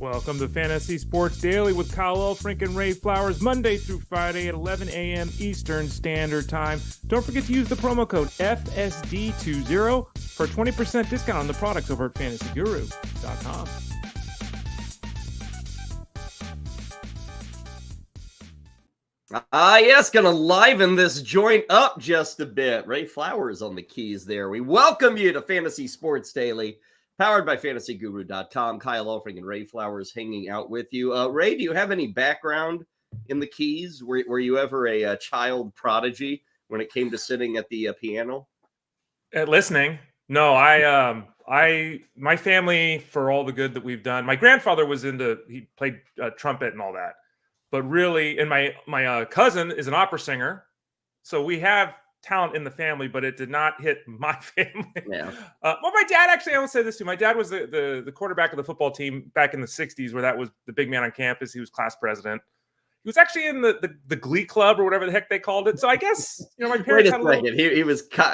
Welcome to Fantasy Sports Daily with Kyle Elfrink and Ray Flowers, Monday through Friday at 11 a.m. Eastern Standard Time. Don't forget to use the promo code FSD20 for a 20% discount on the products over at fantasyguru.com. Yes, going to liven this joint up just a bit. Ray Flowers on the keys there. We welcome you to Fantasy Sports Daily, powered by fantasyguru.com. Kyle Elfrink and Ray Flowers hanging out with you. Ray, do you have any background in the keys? Were you ever a child prodigy when it came to sitting at the piano? Listening? No, my family, for all the good that we've done, my grandfather he played trumpet and all that. But really, and my cousin is an opera singer, so we have talent in the family, but it did not hit my family. Yeah. Well, my dad, actually, I will say this too. My dad was the quarterback of the football team back in the 60s, where that was the big man on campus. He was class president. He was actually in the Glee Club or whatever the heck they called it. So I guess, my parents had a little...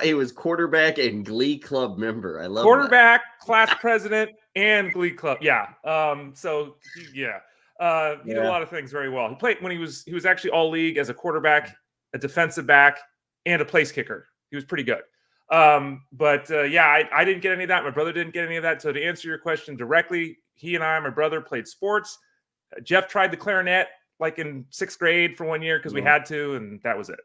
He was quarterback and Glee Club member. I love quarterback, class president, and Glee Club. Yeah. He did a lot of things very well. He played when he was actually all league as a quarterback, a defensive back, and a place kicker. He was pretty good. I didn't get any of that. My brother didn't get any of that. So to answer your question directly, my brother played sports. Jeff tried the clarinet like in 6th grade for 1 year because we had to, and that was it.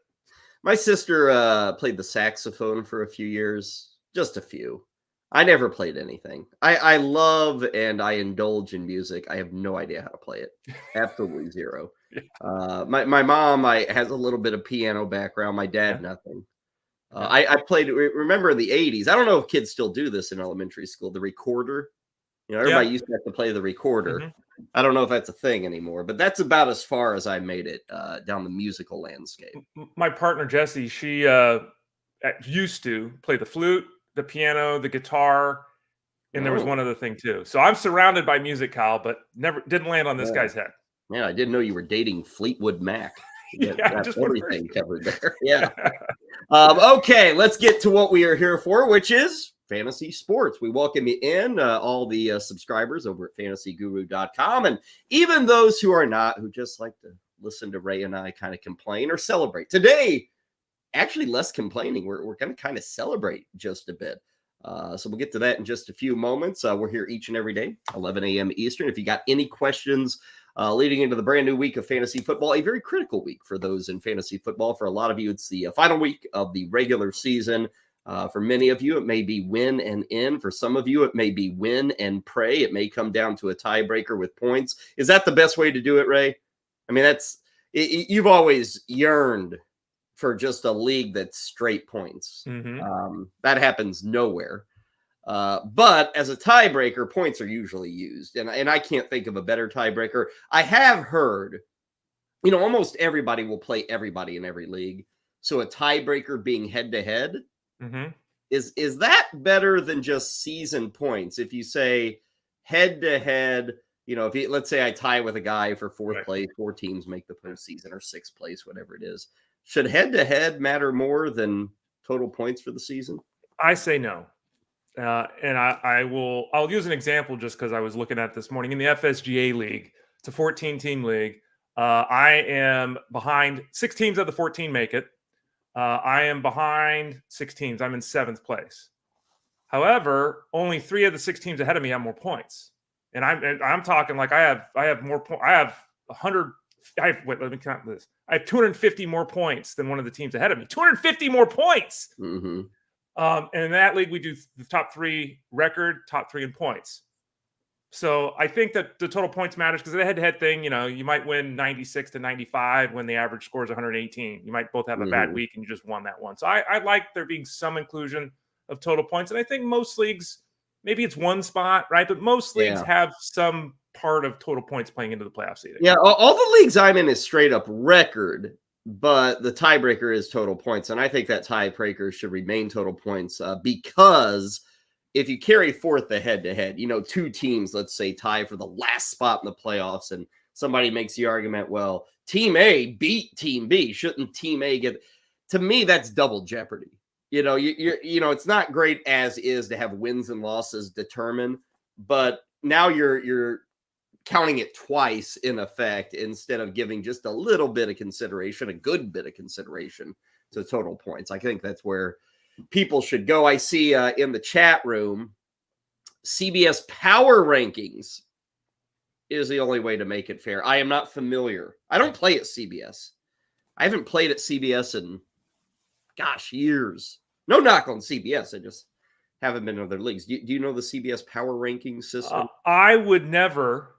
My sister played the saxophone for a few years, just a few. I never played anything. I love and I indulge in music. I have no idea how to play it. Absolutely zero. My mom has a little bit of piano background. My dad, nothing. I played, remember in the 80s, I don't know if kids still do this in elementary school, the recorder. Everybody used to have to play the recorder. Mm-hmm. I don't know if that's a thing anymore, but that's about as far as I made it down the musical landscape. My partner, Jessie, she used to play the flute, the piano, the guitar, and there was one other thing too. So I'm surrounded by music, Kyle, but never didn't land on this guy's head. Yeah, I didn't know you were dating Fleetwood Mac. Just everything covered there. Yeah. Okay, let's get to what we are here for, which is fantasy sports. We welcome you in, all the subscribers over at fantasyguru.com, and even those who are not, who just like to listen to Ray and I kind of complain or celebrate. Today, actually less complaining. We're going to kind of celebrate just a bit. So we'll get to that in just a few moments. We're here each and every day, 11 a.m. Eastern. If you got any questions leading into the brand new week of fantasy football, a very critical week for those in fantasy football. For a lot of you, it's the final week of the regular season. For many of you, it may be win and in. For some of you, it may be win and pray. It may come down to a tiebreaker with points. Is that the best way to do it, Ray? I mean, you've always yearned for just a league that's straight points. Mm-hmm. That happens nowhere. But as a tiebreaker, points are usually used. And I can't think of a better tiebreaker. I have heard, almost everybody will play everybody in every league. So a tiebreaker being head-to-head, is that better than just season points? If you say head-to-head, let's say I tie with a guy for fourth place, 4 teams make the postseason, or 6th place, whatever it is. Should head-to-head matter more than total points for the season? I say no. And I'll use an example just because I was looking at this morning in the FSGA league. It's a 14-team league. I am behind 6 teams of the 14 make it. I am behind 6 teams. I'm in 7th place. However, only 3 of the 6 teams ahead of me have more points. And I'm talking like I have more points. I have 100. Let me count this. I have 250 more points than one of the teams ahead of me. 250 more points. Mm-hmm. And in that league, we do the top 3 record, top 3 in points. So I think that the total points matters because the head-to-head thing, you might win 96 to 95 when the average score is 118. You might both have a bad week and you just won that one. So I like there being some inclusion of total points. And I think most leagues, maybe it's one spot, right? But most leagues have some part of total points playing into the playoff seeding. Yeah, all the leagues I'm in is straight up record, but the tiebreaker is total points. And I think that tiebreaker should remain total points because if you carry forth the head-to-head, 2 teams, let's say, tie for the last spot in the playoffs, and somebody makes the argument, well, Team A beat Team B. Shouldn't Team A get... To me, that's double jeopardy. It's not great as is to have wins and losses determined, but now you're counting it twice in effect instead of giving just a little bit of consideration, a good bit of consideration to total points. I think that's where people should go. I see in the chat room, CBS Power Rankings is the only way to make it fair. I am not familiar. I don't play at CBS. I haven't played at CBS in, years. No knock on CBS. I just haven't been in other leagues. Do you know the CBS Power Ranking system? I would never,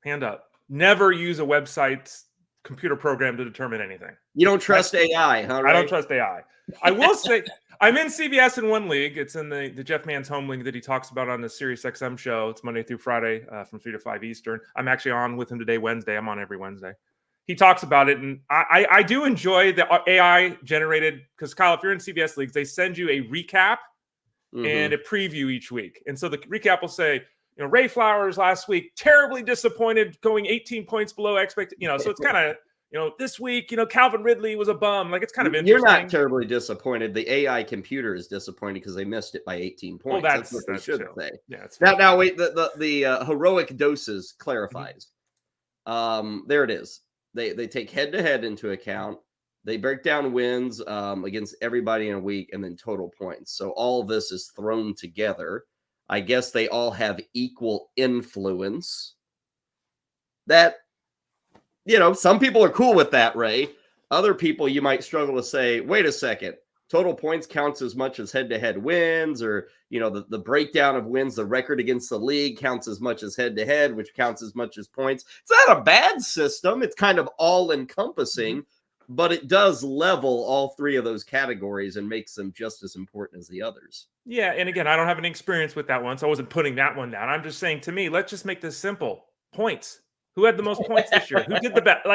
hand up, never use a website's computer program to determine anything. You don't trust AI, huh? Ray? I don't trust AI. I will say I'm in CBS in one league. It's in the Jeff Mann's home league that he talks about on the Sirius XM show. It's Monday through Friday from 3 to 5 Eastern. I'm actually on with him today, Wednesday. I'm on every Wednesday. He talks about it, and I do enjoy the AI generated, because Kyle, if you're in CBS leagues, they send you a recap and a preview each week. And so the recap will say, Ray Flowers last week, terribly disappointed, going 18 points below expected. So it's kind of, this week, Calvin Ridley was a bum. Like, it's kind of interesting. You're not terribly disappointed. The AI computer is disappointed because they missed it by 18 points. Well, that's what they should say. Yeah. Now wait. The heroic doses clarifies. There it is. They take head-to-head into account. They break down wins against everybody in a week, and then total points. So all of this is thrown together. I guess they all have equal influence. That, some people are cool with that, Ray. Other people, you might struggle to say, wait a second, total points counts as much as head-to-head wins, or, the breakdown of wins, the record against the league counts as much as head-to-head, which counts as much as points. It's not a bad system. It's kind of all-encompassing, but it does level all three of those categories and makes them just as important as the others. Yeah, and again, I don't have any experience with that one, so I wasn't putting that one down. I'm just saying, to me, let's just make this simple. Points. Who had the most points this year? Who did the best?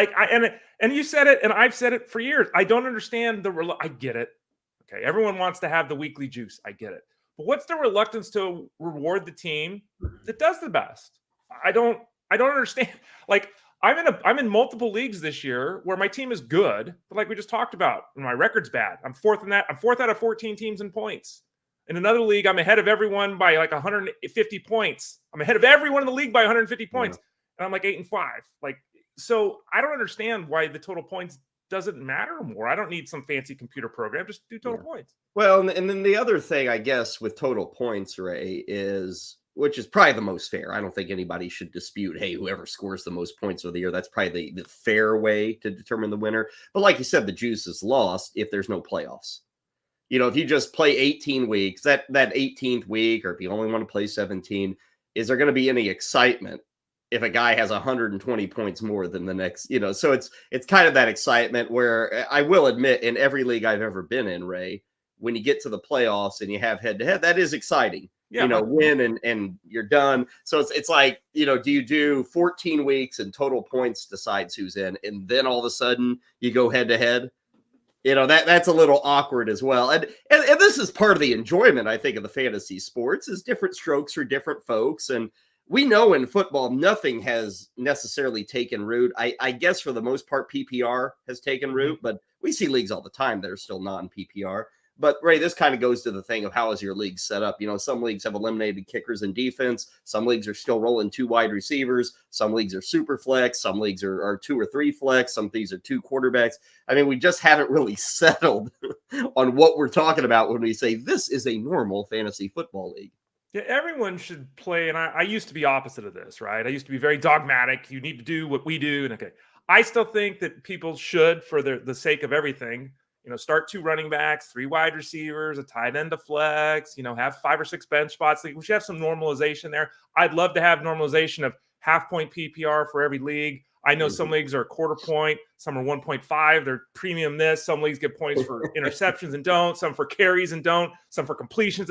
And you said it, and I've said it for years. I don't understand I get it. Okay, everyone wants to have the weekly juice. I get it. But what's the reluctance to reward the team that does the best? I don't understand. Like, I'm in multiple leagues this year where my team is good, but like we just talked about, my record's bad. I'm fourth in that. I'm fourth out of 14 teams in points. In another league, I'm ahead of everyone by like 150 points. I'm ahead of everyone in the league by 150 points. And I'm like 8-5. Like, so I don't understand why the total points doesn't matter more. I don't need some fancy computer program. Just do total points. Well, and then the other thing, I guess, with total points, Ray, is, which is probably the most fair. I don't think anybody should dispute, hey, whoever scores the most points of the year, that's probably the fair way to determine the winner. But like you said, the juice is lost if there's no playoffs. If you just play 18 weeks, that 18th week, or if you only want to play 17, is there going to be any excitement if a guy has 120 points more than the next, so it's kind of that excitement where I will admit, in every league I've ever been in, Ray, when you get to the playoffs and you have head-to-head, that is exciting. Yeah. Win and you're done. So it's like, do you do 14 weeks and total points decides who's in, and then all of a sudden you go head-to-head? That's a little awkward as well. And this is part of the enjoyment, I think, of the fantasy sports, is different strokes for different folks. And we know in football, nothing has necessarily taken root. I guess for the most part, PPR has taken root, but we see leagues all the time that are still non-PPR. But Ray, this kind of goes to the thing of how is your league set up? Some leagues have eliminated kickers and defense. Some leagues are still rolling 2 wide receivers. Some leagues are super flex. Some leagues are 2 or 3 flex. Some leagues are 2 quarterbacks. I mean, we just haven't really settled on what we're talking about when we say this is a normal fantasy football league. Yeah, everyone should play. And I used to be opposite of this, right? I used to be very dogmatic. You need to do what we do. And okay, I still think that people should, for the sake of everything, start 2 running backs, 3 wide receivers, a tight end to flex, have 5 or 6 bench spots. We should have some normalization there. I'd love to have normalization of half-point PPR for every league. I know some leagues are a quarter point, some are 1.5. They're premium this. Some leagues get points for interceptions and don't, some for carries and don't, some for completions.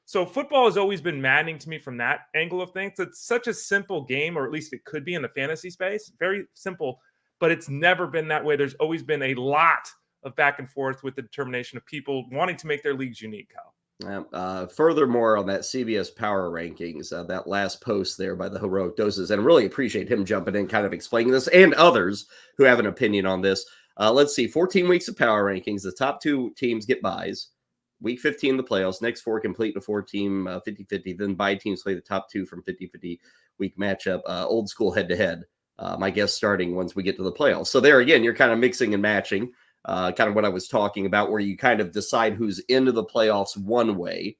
So football has always been maddening to me from that angle of things. It's such a simple game, or at least it could be in the fantasy space. Very simple, but it's never been that way. There's always been a lot of back and forth with the determination of people wanting to make their leagues unique, Kyle. Furthermore, on that CBS Power Rankings, that last post there by the Heroic Doses, and really appreciate him jumping in, kind of explaining this, and others who have an opinion on this. Let's see, 14 weeks of Power Rankings. The top 2 teams get buys. week 15, the playoffs. Next 4 complete in a 4-team 50-50. Then bye teams play the top 2 from 50-50 week matchup. Old school head-to-head. I guess starting once we get to the playoffs. So there again, you're kind of mixing and matching. Kind of what I was talking about, where you kind of decide who's into the playoffs one way,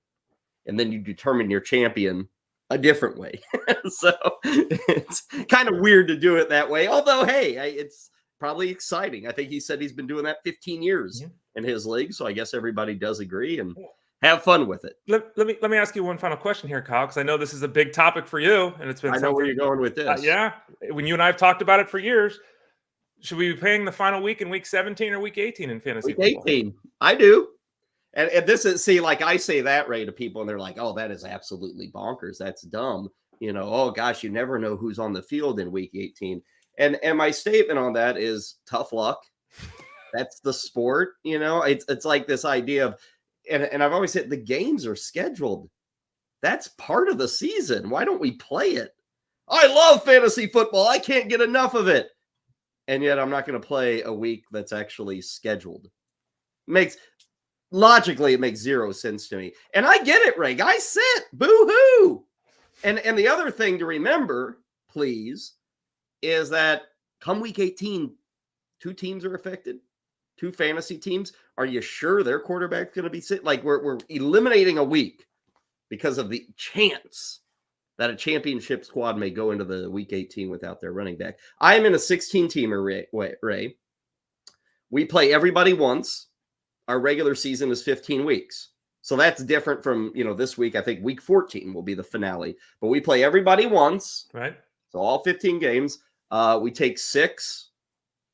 and then you determine your champion a different way. So it's kind of weird to do it that way. Although, hey, it's probably exciting. I think he said he's been doing that 15 years in his league. So I guess everybody does agree and have fun with it. Let me ask you one final question here, Kyle, because I know this is a big topic for you, and it's been. I know where you're going with this. Yeah, when you and I have talked about it for years, should we be playing the final week in week 17 or week 18 in fantasy football? 18. I do. And this is, see, like I say that, Ray, to people, and they're like, oh, that is absolutely bonkers. That's dumb. Oh, gosh, you never know who's on the field in week 18. And my statement on that is tough luck. That's the sport. It's like this idea of, and I've always said the games are scheduled. That's part of the season. Why don't we play it? I love fantasy football. I can't get enough of it. And yet I'm not going to play a week that's actually scheduled. Logically, it makes zero sense to me. And I get it, Ray. Guys sit. Boo-hoo. And the other thing to remember, please, is that come week 18, 2 teams are affected. 2 fantasy teams. Are you sure their quarterback's going to be sitting? Like we're eliminating a week because of the chance that a championship squad may go into the week 18 without their running back. I am in a 16-teamer, Ray. We play everybody once. Our regular season is 15 weeks. So that's different from, this week. I think week 14 will be the finale. But we play everybody once. Right. So all 15 games. We take 6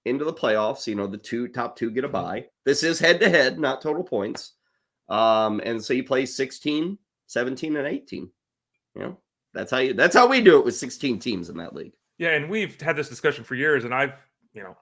into the playoffs. The top two get a bye. This is head-to-head, not total points. And so you play 16, 17, and 18. That's how we do it with 16 teams in that league. Yeah, and we've had this discussion for years, and I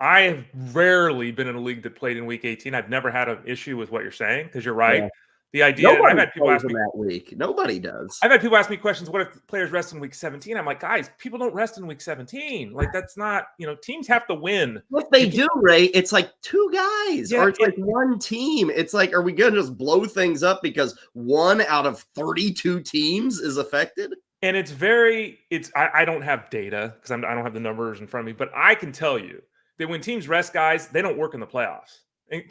have rarely been in a league that played in week 18. I've never had an issue with what you're saying, because you're right. Yeah. The idea, I've had people ask me that week. Nobody does. I've had people ask me questions. What if players rest in week 17? I'm like, guys, people don't rest in week 17. Like, that's not, teams have to win. If they do, Ray, it's like 2 guys, or it's like 1 team. It's like, are we going to just blow things up because 1 out of 32 teams is affected? And I don't have data because I don't have the numbers in front of me, but I can tell you that when teams rest guys, they don't work in the playoffs. And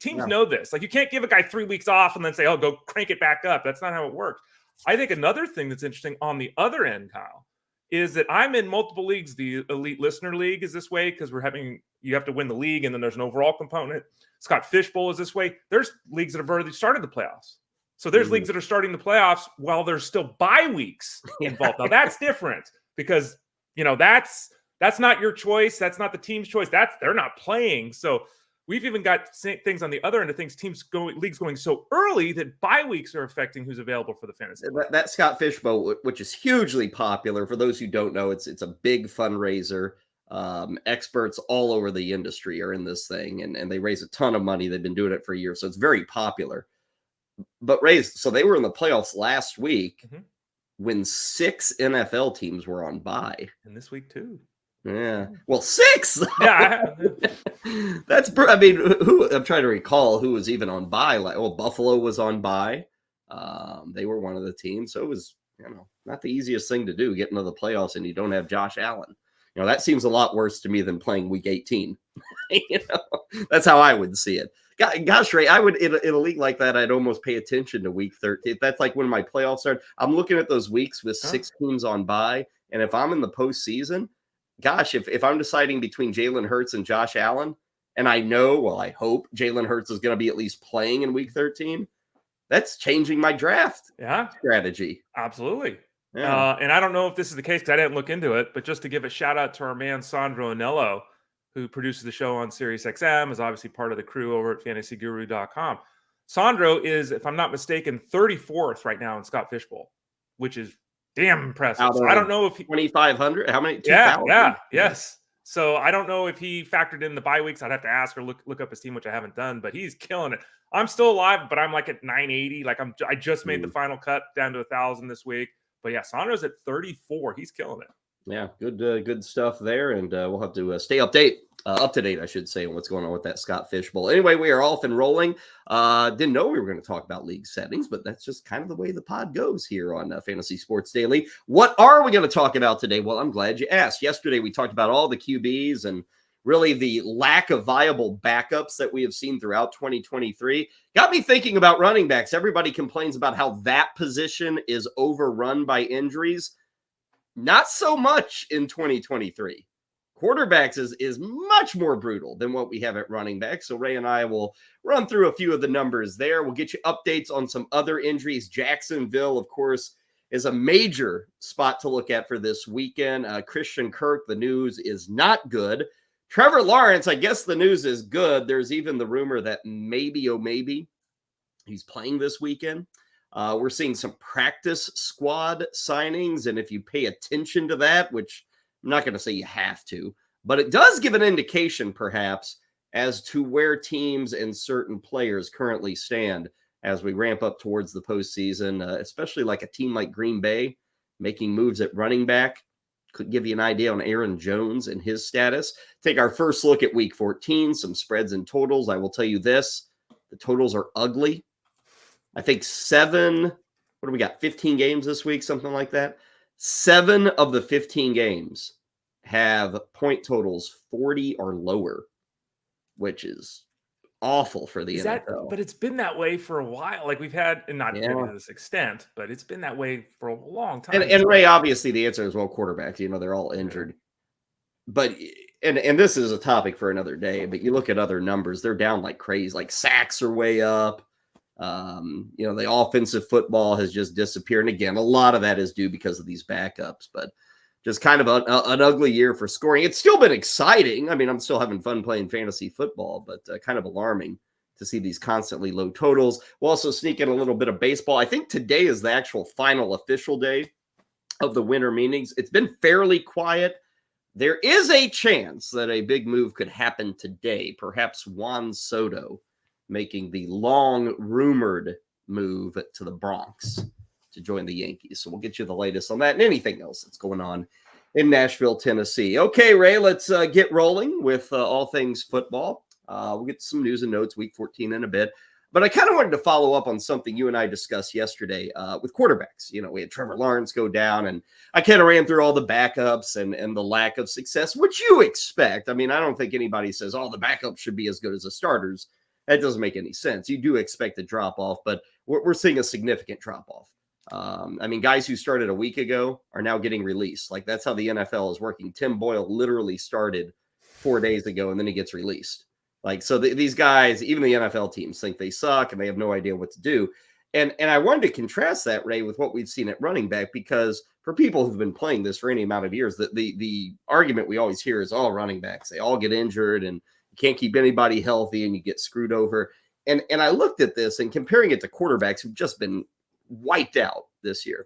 teams know this. Like, you can't give a guy 3 weeks off and then say, oh, go crank it back up. That's not how it works. I think another thing that's interesting on the other end, Kyle, is that I'm in multiple leagues. The Elite Listener League is this way because you have to win the league, and then there's an overall component. Scott Fishbowl is this way. There's leagues that have already started the playoffs. So there's leagues that are starting the playoffs while there's still bye weeks involved. Now that's different because, that's not your choice. That's not the team's choice. They're not playing. So we've even got things on the other end of things. Leagues going so early that bye weeks are affecting who's available for the fantasy. That Scott Fishbowl, which is hugely popular. For those who don't know, it's a big fundraiser. Experts all over the industry are in this thing, and they raise a ton of money. They've been doing it for years, so it's very popular. But so they were in the playoffs last week when 6 NFL teams were on bye. And this week too. Yeah. Well, 6. Yeah. That's, who I'm trying to recall who was even on bye. Buffalo was on bye. They were one of the teams. So it was, not the easiest thing to do, get into the playoffs and you don't have Josh Allen. That seems a lot worse to me than playing week 18. That's how I would see it. Gosh, Ray, I would in a league like that, I'd almost pay attention to week 13. That's like when my playoffs start. I'm looking at those weeks with 6 teams on bye, and if I'm in the postseason, gosh, if I'm deciding between Jalen Hurts and Josh Allen, and I hope Jalen Hurts is going to be at least playing in week 13, that's changing my draft strategy. Absolutely. Yeah. And I don't know if this is the case because I didn't look into it, but just to give a shout out to our man Sandro Anello, who produces the show on SiriusXM, is obviously part of the crew over at fantasyguru.com. Sandro is, if I'm not mistaken, 34th right now in Scott Fishbowl, which is damn impressive. So I don't know if 2,500. How many? 2,000? Yes. So I don't know if he factored in the bye weeks. I'd have to ask or look up his team, which I haven't done. But he's killing it. I'm still alive, but I'm like at 980. Like I just made the final cut down to 1,000 this week. But yeah, Sandro's at 34. He's killing it. Yeah, good stuff there, and we'll have to stay up to date, I should say, on what's going on with that Scott Fish Bowl. Anyway, we are off and rolling. Didn't know we were going to talk about league settings, but that's just kind of the way the pod goes here on Fantasy Sports Daily. What are we going to talk about today? Well, I'm glad you asked. Yesterday, we talked about all the QBs and really the lack of viable backups that we have seen throughout 2023. Got me thinking about running backs. Everybody complains about how that position is overrun by injuries. Not so much in 2023. Quarterbacks is much more brutal than what we have at running back. So Ray and I will run through a few of the numbers there. We'll get you updates on some other injuries. Jacksonville, of course, is a major spot to look at for this weekend. Christian Kirk, the news is not good. Trevor Lawrence, I guess the news is good. There's even the rumor that maybe he's playing this weekend. We're seeing some practice squad signings, and if you pay attention to that, which I'm not going to say you have to, but it does give an indication, perhaps, as to where teams and certain players currently stand as we ramp up towards the postseason, especially like a team like Green Bay making moves at running back. Could give you an idea on Aaron Jones and his status. Take our first look at Week 14, some spreads and totals. I will tell you this, the totals are ugly. I think 15 games this week, something like that. 7 of the 15 games have point totals 40 or lower, which is awful for the NFL. But it's been that way for a while. Like we've had, and not maybe to this extent, but it's been that way for a long time. And Ray, obviously the answer is, well, quarterbacks, they're all injured. But and this is a topic for another day, but you look at other numbers, they're down like crazy. Like sacks are way up. The offensive football has just disappeared. And again, a lot of that is due because of these backups, but just kind of an ugly year for scoring. It's still been exciting. I mean, I'm still having fun playing fantasy football, but kind of alarming to see these constantly low totals. We'll also sneak in a little bit of baseball. I think today is the actual final official day of the winter meetings. It's been fairly quiet. There is a chance that a big move could happen today. Perhaps Juan Soto making the long rumored move to the Bronx to join the Yankees. So we'll get you the latest on that and anything else that's going on in Nashville, Tennessee. Okay, Ray, let's get rolling with all things football. We'll get some news and notes, Week 14 in a bit. But I kind of wanted to follow up on something you and I discussed yesterday with quarterbacks. We had Trevor Lawrence go down, and I kind of ran through all the backups and the lack of success, which you expect. I mean, I don't think anybody says, the backups should be as good as the starters. That doesn't make any sense. You do expect a drop-off, but we're seeing a significant drop-off. Guys who started a week ago are now getting released. Like, that's how the NFL is working. Tim Boyle literally started 4 days ago, and then he gets released. Like, so these guys, even the NFL teams, think they suck, and they have no idea what to do. And I wanted to contrast that, Ray, with what we've seen at running back, because for people who've been playing this for any amount of years, the argument we always hear is, running backs, they all get injured, and you can't keep anybody healthy and you get screwed over. And I looked at this and comparing it to quarterbacks who've just been wiped out this year.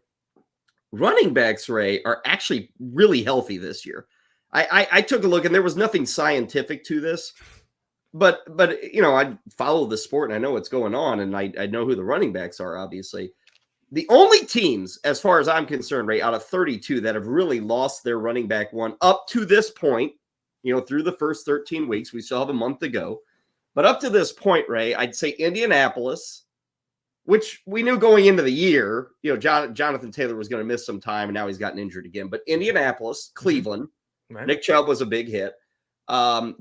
Running backs, Ray, are actually really healthy this year. I took a look, and there was nothing scientific to this, but I follow the sport and I know what's going on, and I know who the running backs are, obviously. The only teams, as far as I'm concerned, Ray, out of 32 that have really lost their running back one up to this point, through the first 13 weeks, we still have a month to go. But up to this point, Ray, I'd say Indianapolis, which we knew going into the year, Jonathan Taylor was going to miss some time, and now he's gotten injured again. But Indianapolis, Cleveland, right. Nick Chubb was a big hit.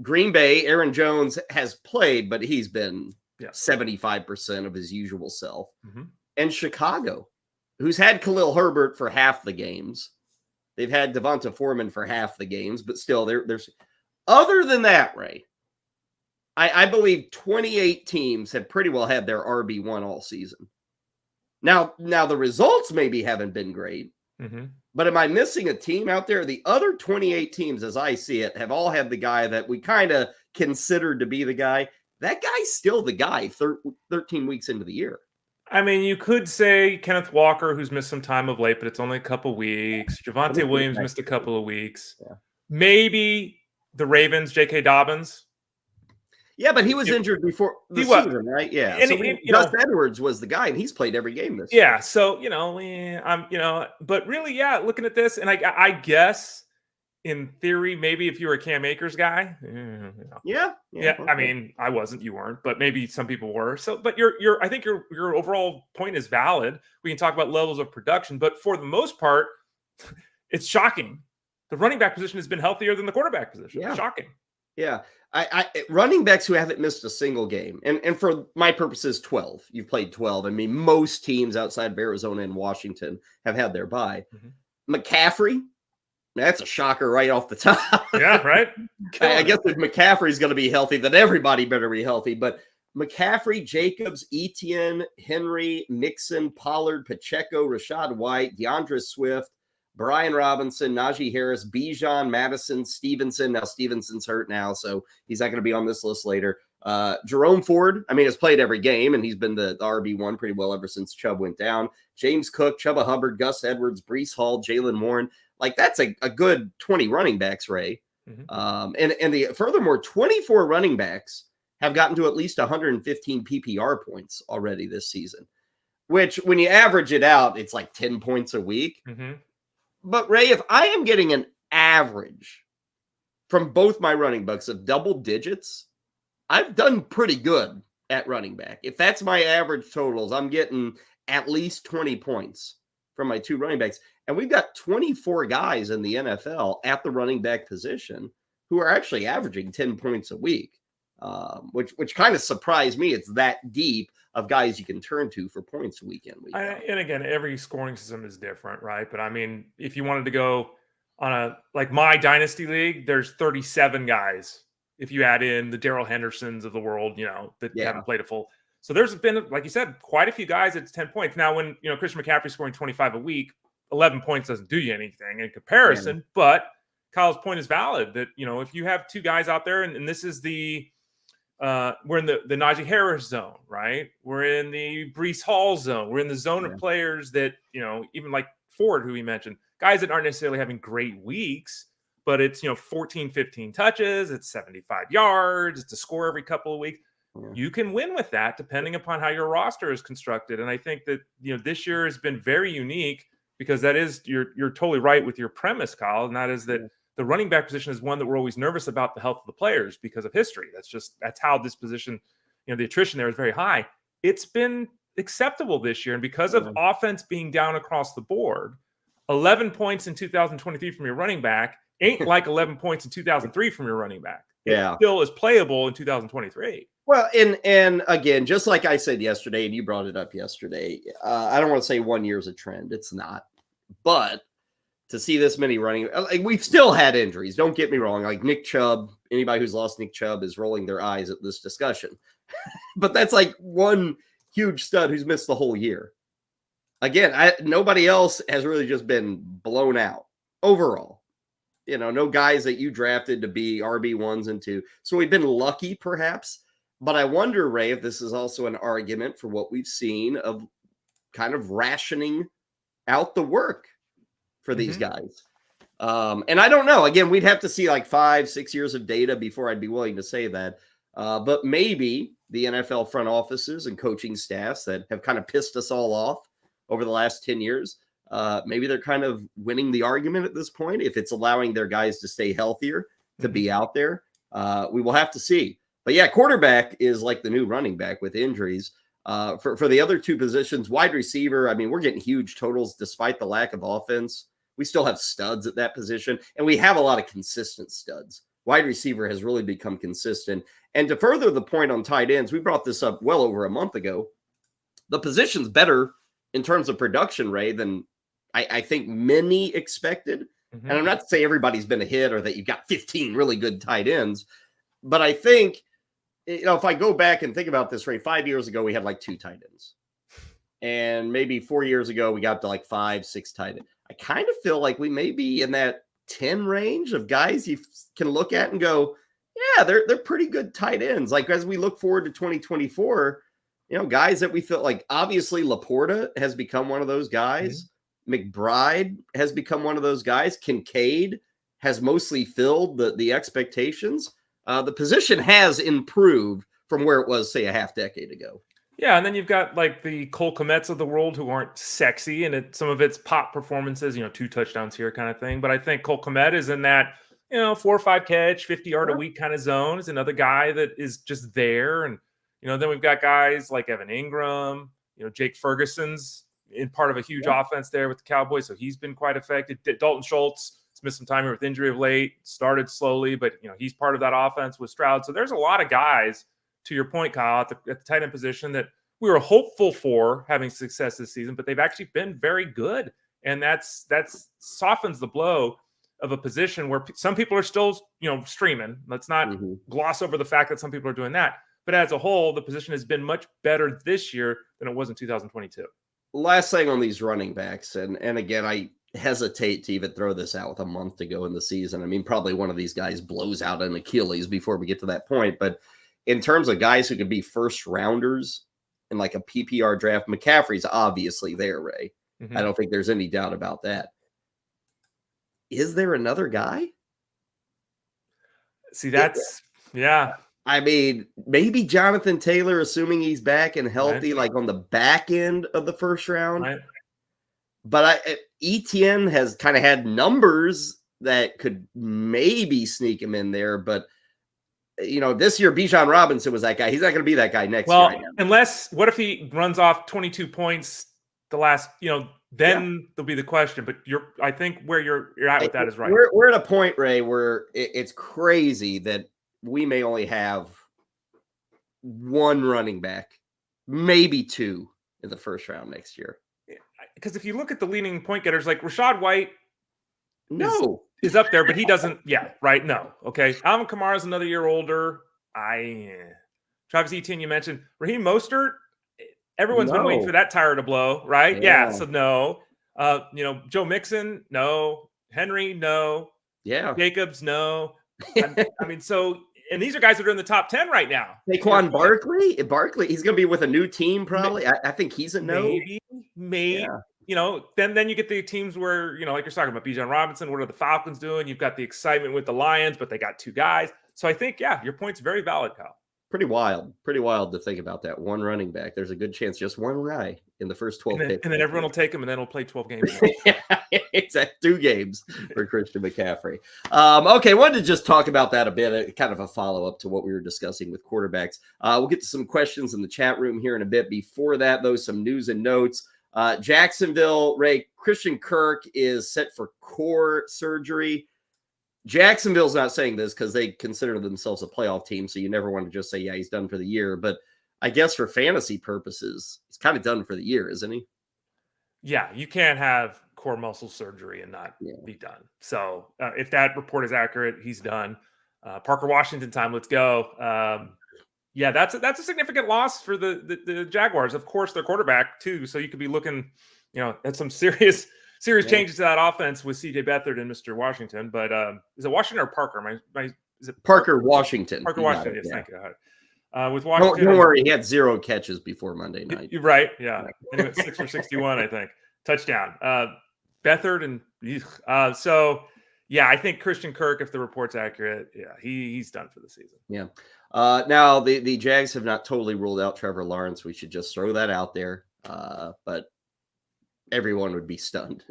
Green Bay, Aaron Jones has played, but he's been 75% of his usual self. Mm-hmm. And Chicago, who's had Khalil Herbert for half the games. They've had Devonta Foreman for half the games, but still, there's other than that, Ray, I believe 28 teams have pretty well had their RB1 all season. Now the results maybe haven't been great, but am I missing a team out there? The other 28 teams, as I see it, have all had the guy that we kind of considered to be the guy. That guy's still the guy 13 weeks into the year. I mean, you could say Kenneth Walker, who's missed some time of late, but it's only a couple weeks. Javonte Williams missed a couple of weeks. Yeah. Maybe the Ravens, J.K. Dobbins. Yeah, but he was injured before the season, right? Yeah. And so Gus Edwards was the guy, and he's played every game this year. Yeah, so, but really, looking at this, and I guess in theory, maybe if you were a Cam Akers guy, Yeah. okay. I mean, I wasn't, you weren't, but maybe some people were. So, but I think your overall point is valid. We can talk about levels of production, but for the most part, it's shocking. The running back position has been healthier than the quarterback position. Yeah. Shocking. Yeah. I running backs who haven't missed a single game, and for my purposes, 12. You've played 12. I mean, most teams outside of Arizona and Washington have had their bye. McCaffrey, that's a shocker right off the top. Yeah, right? I guess if McCaffrey's going to be healthy, then everybody better be healthy. But McCaffrey, Jacobs, Etienne, Henry, Mixon, Pollard, Pacheco, Rashad White, DeAndre Swift, Brian Robinson, Najee Harris, Bijan, Madison, Stevenson. Now Stevenson's hurt now, so he's not going to be on this list later. Jerome Ford, I mean, has played every game, and he's been the RB1 pretty well ever since Chubb went down. James Cook, Chubba Hubbard, Gus Edwards, Breece Hall, Jalen Warren. Like, that's a good 20 running backs, Ray. Furthermore, 24 running backs have gotten to at least 115 PPR points already this season, which when you average it out, it's like 10 points a week. But Ray, if I am getting an average from both my running backs of double digits, I've done pretty good at running back. If that's my average totals, I'm getting at least 20 points from my two running backs. And we've got 24 guys in the NFL at the running back position who are actually averaging 10 points a week, which kind of surprised me. It's that deep of guys you can turn to for points week in, week out. And again, every scoring system is different, right? But I mean, if you wanted to go on like my dynasty league, there's 37 guys. If you add in the Darrell Hendersons of the world, that haven't played a full. So there's been, like you said, quite a few guys at 10 points. Now, when, Christian McCaffrey scoring 25 a week, 11 points doesn't do you anything in comparison. But Kyle's point is valid that, if you have two guys out there, and this is we're in the Najee Harris zone, right? We're in the Breece Hall zone. We're in the zone of players that, even like Ford, who we mentioned, guys that aren't necessarily having great weeks, but it's, 14, 15 touches, it's 75 yards, it's a score every couple of weeks. You can win with that depending upon how your roster is constructed. And I think that, this year has been very unique because that is, you're totally right with your premise, Kyle. And that is that the running back position is one that we're always nervous about the health of the players because of history. That's how this position, the attrition there is very high. It's been acceptable this year. And because of offense being down across the board, 11 points in 2023 from your running back ain't like 11 points in 2003 from your running back. It still is playable in 2023. Well, and again, just like I said yesterday, and you brought it up yesterday, I don't want to say 1 year is a trend. It's not. But to see this many running, like, we've still had injuries. Don't get me wrong. Like Nick Chubb, anybody who's lost Nick Chubb is rolling their eyes at this discussion. But that's like one huge stud who's missed the whole year. Again, nobody else has really just been blown out overall. No guys that you drafted to be RB1s and 2. So we've been lucky, perhaps. But I wonder, Ray, if this is also an argument for what we've seen of kind of rationing out the work for these guys. And I don't know. Again, we'd have to see like 5-6 years of data before I'd be willing to say that. But maybe the NFL front offices and coaching staffs that have kind of pissed us all off over the last 10 years, maybe they're kind of winning the argument at this point. If it's allowing their guys to stay healthier, to be out there, we will have to see. But yeah, quarterback is like the new running back with injuries. For the other two positions, wide receiver, I mean, we're getting huge totals despite the lack of offense. We still have studs at that position, and we have a lot of consistent studs. Wide receiver has really become consistent. And to further the point on tight ends, we brought this up well over a month ago. The position's better in terms of production, Ray, than I think many expected. And I'm not to say everybody's been a hit or that you've got 15 really good tight ends, but I think, if I go back and think about this, Ray, 5 years ago, we had like 2 tight ends. And maybe 4 years ago, we got to like 5-6 tight ends. I kind of feel like we may be in that 10 range of guys you can look at and go, yeah, they're pretty good tight ends. Like as we look forward to 2024, guys that we feel like, obviously Laporta has become one of those guys. McBride has become one of those guys. Kincaid has mostly filled the expectations. The position has improved from where it was, say, a half decade ago. Yeah, and then you've got like the Cole Kmets of the world who aren't sexy, and some of it's pop performances, 2 touchdowns here kind of thing. But I think Cole Kmet is in that, 4 or 5 catch, 50-yard a Sure. week kind of zone. Is another guy that is just there. And, then we've got guys like Evan Ingram, Jake Ferguson's in part of a huge Yeah. offense there with the Cowboys. So he's been quite effective. Dalton Schultz has missed some time here with injury of late, started slowly, but, he's part of that offense with Stroud. So there's a lot of guys, to your point, Kyle, at the tight end position that we were hopeful for having success this season, but they've actually been very good. And that's softens the blow of a position where some people are still, streaming. Let's not gloss over the fact that some people are doing that. But as a whole, the position has been much better this year than it was in 2022. Last thing on these running backs, and again, I hesitate to even throw this out with a month to go in the season. I mean, probably one of these guys blows out an Achilles before we get to that point. But in terms of guys who could be first rounders in like a PPR draft, McCaffrey's obviously there, Ray. I don't think there's any doubt about that. Is there another guy? See, yeah. I mean, maybe Jonathan Taylor, assuming he's back and healthy, Right. like on the back end of the first round. Right. But ETN has kind of had numbers that could maybe sneak him in there. But, this year, Bijan Robinson was that guy. He's not going to be that guy next year. Well, unless, what if he runs off 22 points the last, then there'll be the question. But I think where you're at with that is right. We're at a point, Ray, where it's crazy that we may only have one running back, maybe two in the first round next year. Because if you look at the leading point getters, like Rashad White is up there, but he doesn't. Yeah, right. No. Okay. Alvin Kamara is another year older. Travis Etienne, you mentioned. Raheem Mostert, everyone's been waiting for that tire to blow, right? Yeah. So no. Joe Mixon, no. Henry, no. Yeah. Jacobs, no. I mean, so, and these are guys that are in the top 10 right now. Saquon Barkley, he's going to be with a new team probably. I think he's a no. Maybe. Yeah. Then you get the teams where, like you're talking about Bijan Robinson, what are the Falcons doing? You've got the excitement with the Lions, but they got 2 guys. So I think, your point's very valid, Kyle. Pretty wild to think about that. One running back. There's a good chance just one guy in the first 12 picks. And then everyone will take him, and then he'll play 12 games. Exactly. 2 games for Christian McCaffrey. Okay, wanted to just talk about that a bit, kind of a follow-up to what we were discussing with quarterbacks. We'll get to some questions in the chat room here in a bit. Before that, though, some news and notes. Jacksonville, Ray, Christian Kirk is set for core surgery. Jacksonville's not saying this because they consider themselves a playoff team, so you never want to just say, he's done for the year. But I guess for fantasy purposes, he's kind of done for the year, isn't he? Yeah, you can't have core muscle surgery and not be done. So if that report is accurate, he's done. Parker Washington time, let's go. That's a significant loss for the Jaguars. Of course, their quarterback too. So you could be looking, at some serious changes to that offense with CJ Beathard and Mr. Washington. But is it Washington or Parker? Is it Parker Washington? Parker Washington. Yes, thank you. With Washington, don't worry, he had 0 catches before Monday night. You're right. Yeah, and he went 6 for 61, I think, touchdown. Beathard and I think Christian Kirk, if the report's accurate, he's done for the season. Yeah. Now the Jags have not totally ruled out Trevor Lawrence. We should just throw that out there. But everyone would be stunned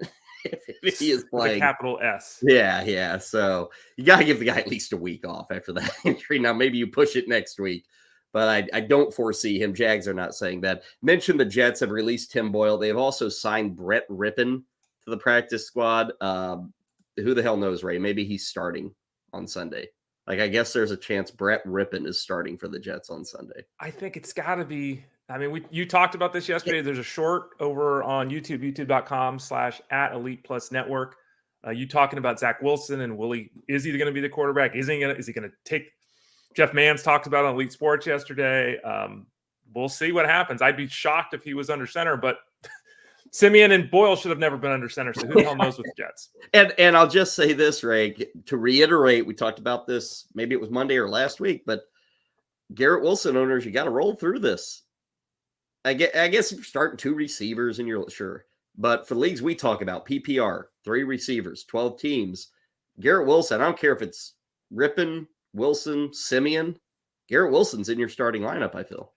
if he is playing. With a capital S. Yeah. So you got to give the guy at least a week off after that injury. Now, maybe you push it next week, but I don't foresee him. Jags are not saying that. Mentioned the Jets have released Tim Boyle. They have also signed Brett Rippon to the practice squad. Who the hell knows, Ray? Maybe he's starting on Sunday. I guess there's a chance Brett Rippon is starting for the Jets on Sunday. I think it's got to be. I mean, you talked about this yesterday. There's a short over on YouTube, youtube.com/@ElitePlusNetwork. You talking about Zach Wilson and is he going to be the quarterback? Is he going to take? Jeff Mans talked about it on Elite Sports yesterday. We'll see what happens. I'd be shocked if he was under center, but Simeon and Boyle should have never been under center. So who the hell knows with the Jets? And I'll just say this, Ray, to reiterate, we talked about this, maybe it was Monday or last week, but Garrett Wilson owners, you got to roll through this. I guess if you're starting 2 receivers and you're sure, but for leagues we talk about, PPR, 3 receivers, 12 teams, Garrett Wilson, I don't care if it's Rippon, Wilson, Simeon, Garrett Wilson's in your starting lineup, I feel.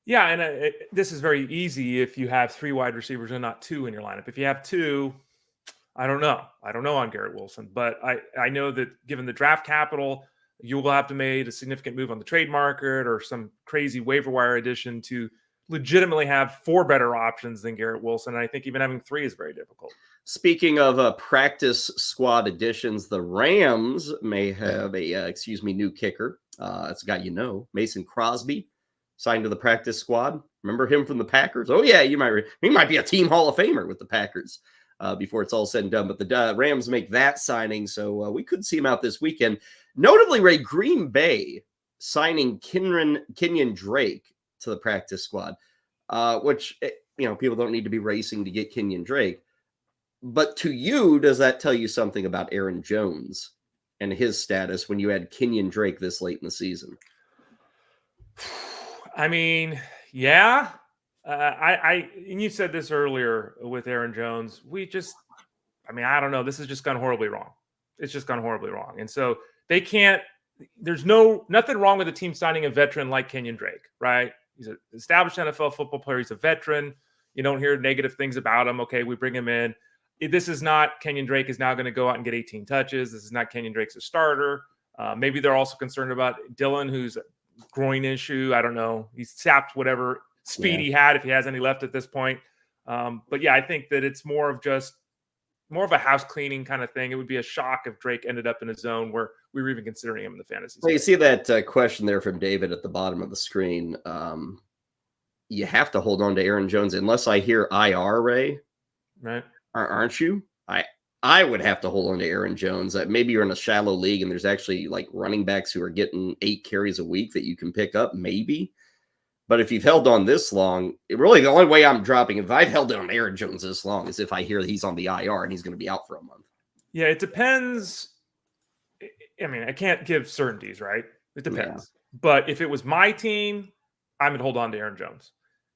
Yeah, and this is very easy if you have 3 wide receivers and not 2 in your lineup. If you have 2, I don't know. I don't know on Garrett Wilson, but I know that given the draft capital, you will have to make a significant move on the trade market or some crazy waiver wire addition to legitimately have 4 better options than Garrett Wilson. And I think even having 3 is very difficult. Speaking of practice squad additions, the Rams may have a new kicker. It's a guy Mason Crosby, signed to the practice squad. Remember him from the Packers? Oh yeah, he might be a team Hall of Famer with the Packers before it's all said and done. But the Rams make that signing, so we could see him out this weekend. Notably, Ray, Green Bay signing Kenyan Drake to the practice squad, which people don't need to be racing to get Kenyan Drake. But to you, does that tell you something about Aaron Jones and his status when you had Kenyan Drake this late in the season? I mean, yeah. And you said this earlier with Aaron Jones. I don't know. This has just gone horribly wrong. It's just gone horribly wrong. And so they can't, there's nothing wrong with a team signing a veteran like Kenyan Drake, right? He's an established NFL football player. He's a veteran. You don't hear negative things about him. Okay, we bring him in. This is not Kenyan Drake is now going to go out and get 18 touches. This is not Kenyan Drake's a starter. Maybe they're also concerned about Dylan, who's a groin issue. I don't know. He's sapped whatever speed he had, if he has any left at this point. But yeah, I think that it's more of a house cleaning kind of thing. It would be a shock if Drake ended up in a zone where we were even considering him in the fantasy space. You see that question there from David at the bottom of the screen. You have to hold on to Aaron Jones unless I hear IR, Ray. Right. Aren't you? I would have to hold on to Aaron Jones. Maybe you're in a shallow league and there's actually like running backs who are getting 8 carries a week that you can pick up, maybe. But if you've held on this long, really the only way I'm dropping, if I've held on Aaron Jones this long, is if I hear that he's on the IR and he's going to be out for a month. Yeah, it depends. I mean, I can't give certainties, right? It depends. Yeah. But if it was my team, I would hold on to Aaron Jones.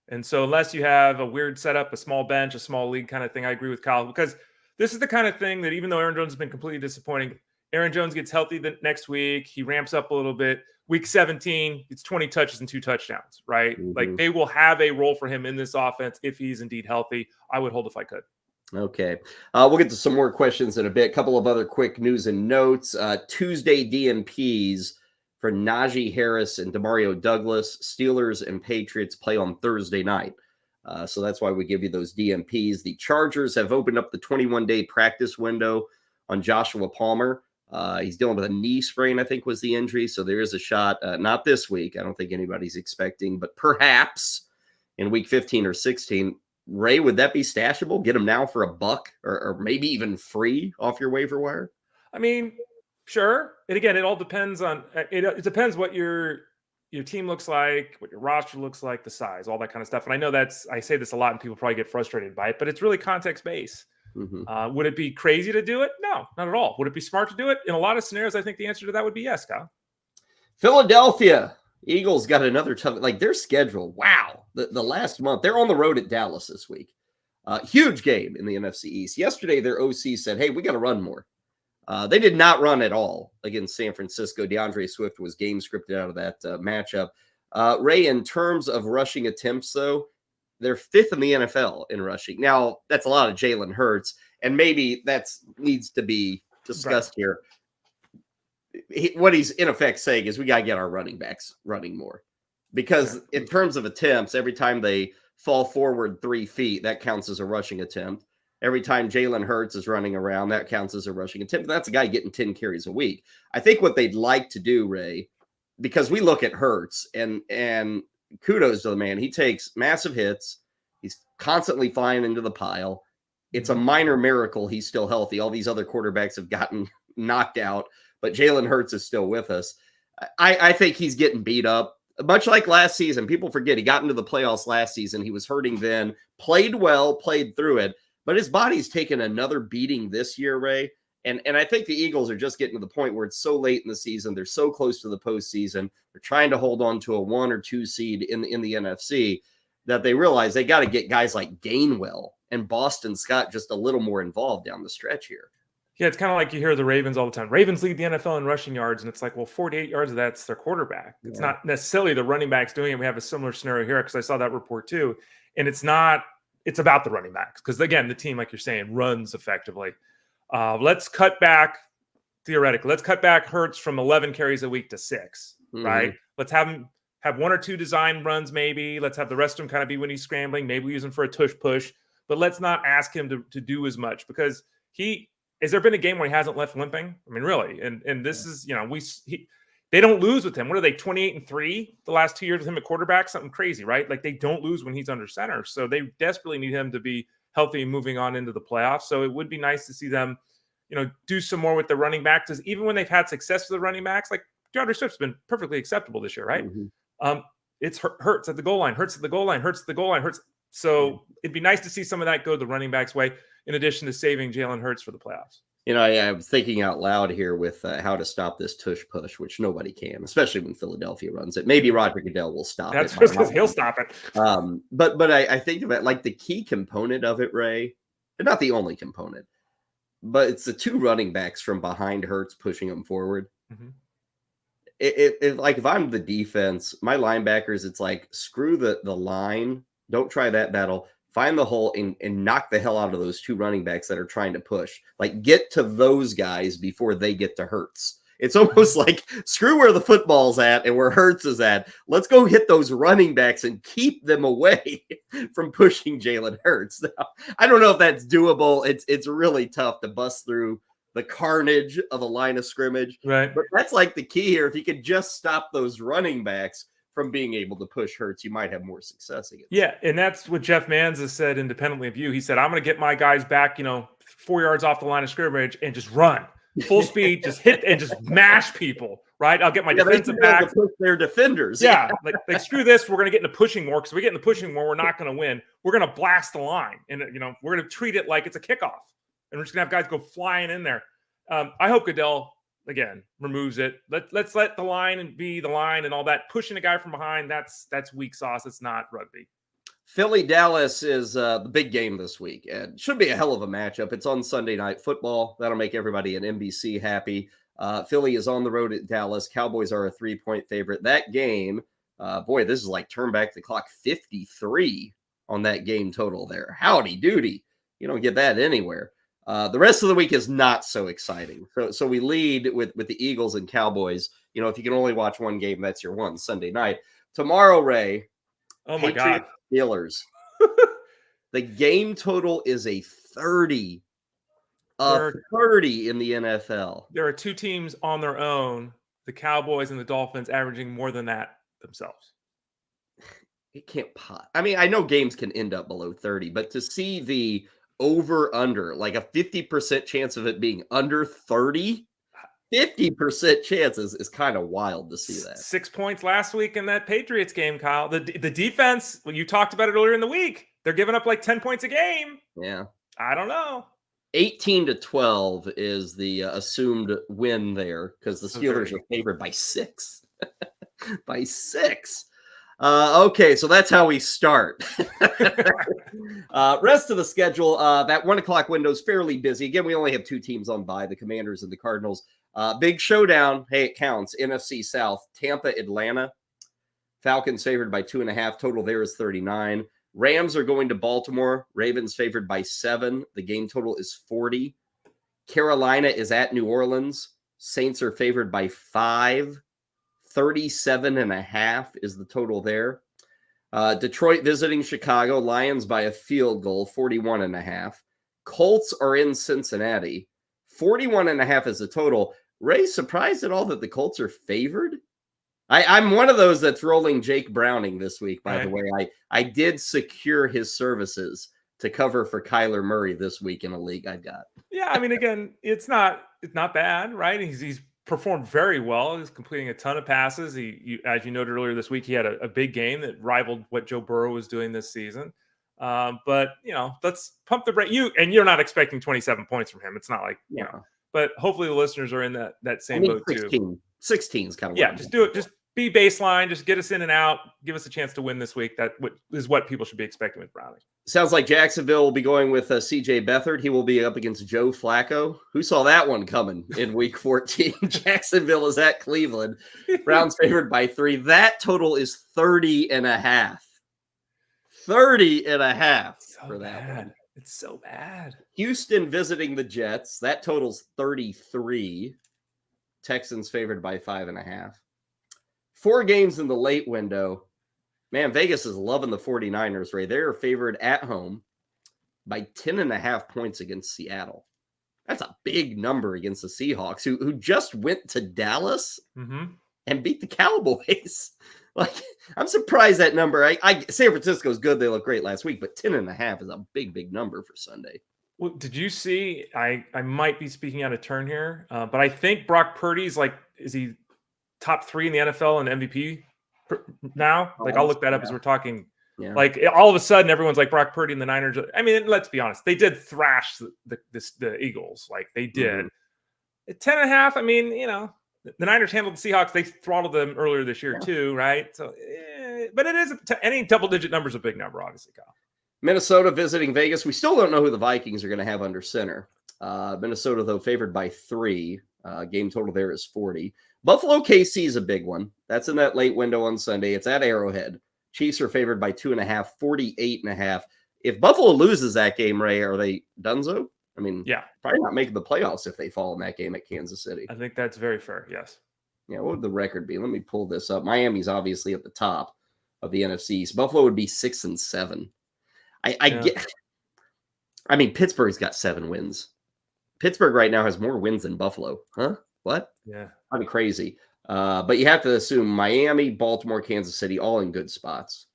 And so unless you have a weird setup, a small bench, a small league kind of thing, I agree with Kyle, because this is the kind of thing that even though Aaron Jones has been completely disappointing, Aaron Jones gets healthy the next week. He ramps up a little bit. Week 17, it's 20 touches and 2 touchdowns, right? Mm-hmm. Like they will have a role for him in this offense if he's indeed healthy. I would hold if I could. Okay. We'll get to some more questions in a bit. A couple of other quick news and notes. Tuesday DNPs for Najee Harris and Demario Douglas. Steelers and Patriots play on Thursday night. So that's why we give you those DNPs. The Chargers have opened up the 21-day practice window on Joshua Palmer. He's dealing with a knee sprain, I think was the injury. So there is a shot, not this week. I don't think anybody's expecting, but perhaps in week 15 or 16. Ray, would that be stashable? Get him now for $1 or maybe even free off your waiver wire? I mean, sure. And again, it all depends on it depends what your team looks like, what your roster looks like, the size, all that kind of stuff. And I know I say this a lot and people probably get frustrated by it, but it's really context based. Mm-hmm. Would it be crazy to do it? No, not at all. Would it be smart to do it? In a lot of scenarios, I think the answer to that would be yes, Kyle. Philadelphia Eagles got another tough, like their schedule. Wow. The last month, they're on the road at Dallas this week. Huge game in the NFC East. Yesterday, their OC said, hey, we got to run more. They did not run at all against San Francisco. DeAndre Swift was game scripted out of that matchup. Ray, in terms of rushing attempts, though, they're 5th in the NFL in rushing. Now, that's a lot of Jalen Hurts, and maybe that needs to be discussed here. What he's in effect saying is we got to get our running backs running more. Because in terms of attempts, every time they fall forward 3 feet, that counts as a rushing attempt. Every time Jalen Hurts is running around, that counts as a rushing attempt. That's a guy getting 10 carries a week. I think what they'd like to do, Ray, because we look at Hurts and kudos to the man. He takes massive hits. He's constantly flying into the pile. It's a minor miracle he's still healthy. All these other quarterbacks have gotten knocked out, but Jalen Hurts is still with us. I think he's getting beat up. Much like last season, people forget he got into the playoffs last season. He was hurting then, played well, played through it, but his body's taken another beating this year, Ray. And I think the Eagles are just getting to the point where it's so late in the season. They're so close to the postseason. They're trying to hold on to a 1 or 2 seed in the NFC that they realize they got to get guys like Gainwell and Boston Scott just a little more involved down the stretch here. Yeah, it's kind of like you hear the Ravens all the time. Ravens lead the NFL in rushing yards, and it's like, well, 48 yards of that's their quarterback. It's not necessarily the running backs doing it. We have a similar scenario here because I saw that report too. And it's about the running backs because, again, the team, like you're saying, runs effectively. Let's cut back, theoretically, Hurts from 11 carries a week to 6, right? Let's have him have 1 or 2 design runs maybe. Let's have the rest of him kind of be when he's scrambling. Maybe we use him for a tush push. But let's not ask him to do as much because has there been a game where he hasn't left limping? I mean, really? And this is, they don't lose with him. What are they, 28-3 the last 2 years with him at quarterback? Something crazy, right? Like they don't lose when he's under center. So they desperately need him to be healthy and moving on into the playoffs. So it would be nice to see them, do some more with the running backs. Because even when they've had success with the running backs, like DeAndre Swift's been perfectly acceptable this year, right? It's Hurts at the goal line, Hurts at the goal line, Hurts at the goal line, Hurts. So it'd be nice to see some of that go the running backs' way, in addition to saving Jalen Hurts for the playoffs. I'm thinking out loud here with how to stop this tush push, which nobody can, especially when Philadelphia runs it. Maybe Roger Goodell will stop it. That's because he'll stop it. But I think of it like the key component of it, Ray, and not the only component, but it's the 2 running backs from behind Hurts pushing them forward. If I'm the defense, my linebackers, it's like, screw the line. Don't try that battle. Find the hole and knock the hell out of those 2 running backs that are trying to push. Like, get to those guys before they get to Hurts. It's almost like, screw where the football's at and where Hurts is at. Let's go hit those running backs and keep them away from pushing Jalen Hurts. Now, I don't know if that's doable. It's really tough to bust through the carnage of a line of scrimmage. Right. But that's like the key here. If you could just stop those running backs from being able to push Hurts, you might have more success against. Yeah, and that's what Jeff Manza said independently of you. He said, I'm going to get my guys back, 4 yards off the line of scrimmage and just run. Full speed, just hit and just mash people, right? I'll get my defensive back. Push their defenders. Yeah, like screw this. We're going to get into pushing more because we get into pushing more, we're not going to win. We're going to blast the line. And, we're going to treat it like it's a kickoff. And we're just going to have guys go flying in there. I hope Goodell, again, removes it. Let's let the line be the line and all that. Pushing a guy from behind, that's weak sauce. It's not rugby. Philly-Dallas is the big game this week. It should be a hell of a matchup. It's on Sunday Night Football. That'll make everybody at NBC happy. Philly is on the road at Dallas. Cowboys are a 3-point favorite. That game, this is like turn back the clock, 53 on that game total there. Howdy doody. You don't get that anywhere. The rest of the week is not so exciting. So we lead with the Eagles and Cowboys. If you can only watch one game, that's your one Sunday night. Tomorrow, Ray. Oh, my God. Steelers. The game total is a 30. 30 in the NFL. There are 2 teams on their own, the Cowboys and the Dolphins, averaging more than that themselves. It can't pot. I mean, I know games can end up below 30, but to see the over-under, like a 50% chance of it being under 30, 50% chances is kind of wild to see that. 6 points last week in that Patriots game, Kyle. The defense, well, you talked about it earlier in the week. They're giving up like 10 points a game. Yeah. I don't know. 18-12 is the assumed win there because the Steelers are favored by 6. By 6. Okay, so that's how we start. Rest of the schedule, that 1 o'clock window is fairly busy. Again, we only have 2 teams on bye, the Commanders and the Cardinals. Big showdown. Hey, it counts. NFC South, Tampa, Atlanta. Falcons favored by 2.5. Total there is 39. Rams are going to Baltimore. Ravens favored by 7. The game total is 40. Carolina is at New Orleans. Saints are favored by 5. 37.5 is the total there. Detroit visiting Chicago. Lions by a field goal, 41.5. Colts are in Cincinnati. 41.5 is the total. Ray, surprised at all that the Colts are favored? I'm one of those that's rolling Jake Browning this week, by the way. I did secure his services to cover for Kyler Murray this week in a league I've got. Yeah, I mean, again, it's not bad, right? He's performed very well. He's completing a ton of passes. He as you noted earlier this week, he had a big game that rivaled what Joe Burrow was doing this season. But let's pump the brake. You're not expecting 27 points from him. It's not like but hopefully the listeners are in that same boat 16, too. 16 is kind of just do it. Just be baseline, just get us in and out, give us a chance to win this week. That is what people should be expecting with Browning. Sounds like Jacksonville will be going with CJ Beathard. He will be up against Joe Flacco. Who saw that one coming in week 14? Jacksonville is at Cleveland. Browns favored by 3. That total is 30.5. 30.5 for that one. It's so bad. Houston visiting the Jets. That totals 33. Texans favored by 5.5. 4 games in the late window. Man, Vegas is loving the 49ers, Ray. They're favored at home by 10.5 points against Seattle. That's a big number against the Seahawks, who just went to Dallas and beat the Cowboys. Like, I'm surprised that number. San Francisco's good. They look great last week, but 10.5 is a big, big number for Sunday. Well, did you see? I might be speaking out of turn here, but I think Brock Purdy's is he top 3 in the NFL and MVP now? Like, I'll look that up as we're talking. Yeah. Like, all of a sudden, everyone's like Brock Purdy and the Niners. I mean, let's be honest. They did thrash the Eagles. Like, they did. At 10.5, I mean, the Niners handled the Seahawks. They throttled them earlier this year too, right? So, but it is any double-digit number is a big number, obviously, Kyle. Minnesota visiting Vegas. We still don't know who the Vikings are going to have under center. Minnesota, though, favored by 3. Game total there is 40. Buffalo KC is a big one. That's in that late window on Sunday. It's at Arrowhead. Chiefs are favored by 2.5, 48.5. If Buffalo loses that game, Ray, are they donezo? I mean, probably not making the playoffs if they fall in that game at Kansas City. I think that's very fair. Yes. Yeah. What would the record be? Let me pull this up. Miami's obviously at the top of the NFC East. Buffalo would be 6-7. I mean, Pittsburgh's got 7 wins. Pittsburgh right now has more wins than Buffalo. Huh? What? Yeah. Kind of crazy. But you have to assume Miami, Baltimore, Kansas City, all in good spots.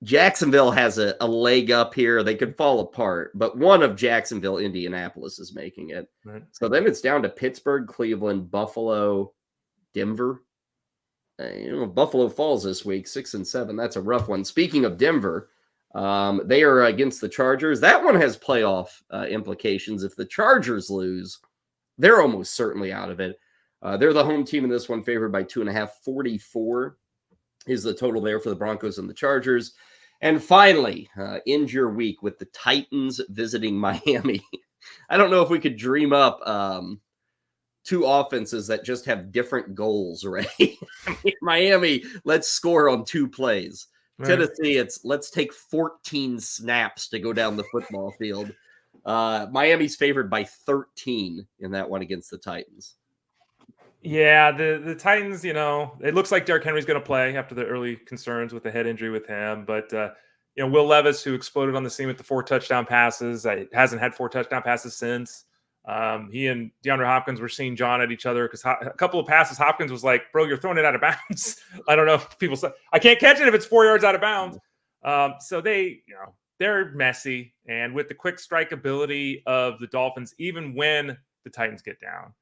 Jacksonville has a leg up here. They could fall apart, but one of Jacksonville, Indianapolis is making it. Right. So then it's down to Pittsburgh, Cleveland, Buffalo, Denver. Buffalo falls this week, 6-7. That's a rough one. Speaking of Denver, they are against the Chargers. That one has playoff implications. If the Chargers lose, they're almost certainly out of it. They're the home team in this one, favored by 2.5. 44 is the total there for the Broncos and the Chargers. And finally, end your week with the Titans visiting Miami. I don't know if we could dream up 2 offenses that just have different goals, right? I mean, Miami, let's score on 2 plays. Right. Tennessee, it's let's take 14 snaps to go down the football field. Miami's favored by 13 in that one against the Titans. Yeah, the Titans, it looks like Derrick Henry's going to play after the early concerns with the head injury with him. But, Will Levis, who exploded on the scene with the 4 touchdown passes, hasn't had 4 touchdown passes since. He and DeAndre Hopkins were seeing John at each other because a couple of passes, Hopkins was like, bro, you're throwing it out of bounds. I don't know if people say, I can't catch it if it's 4 yards out of bounds. So they're messy. And with the quick strike ability of the Dolphins, even when the Titans get down,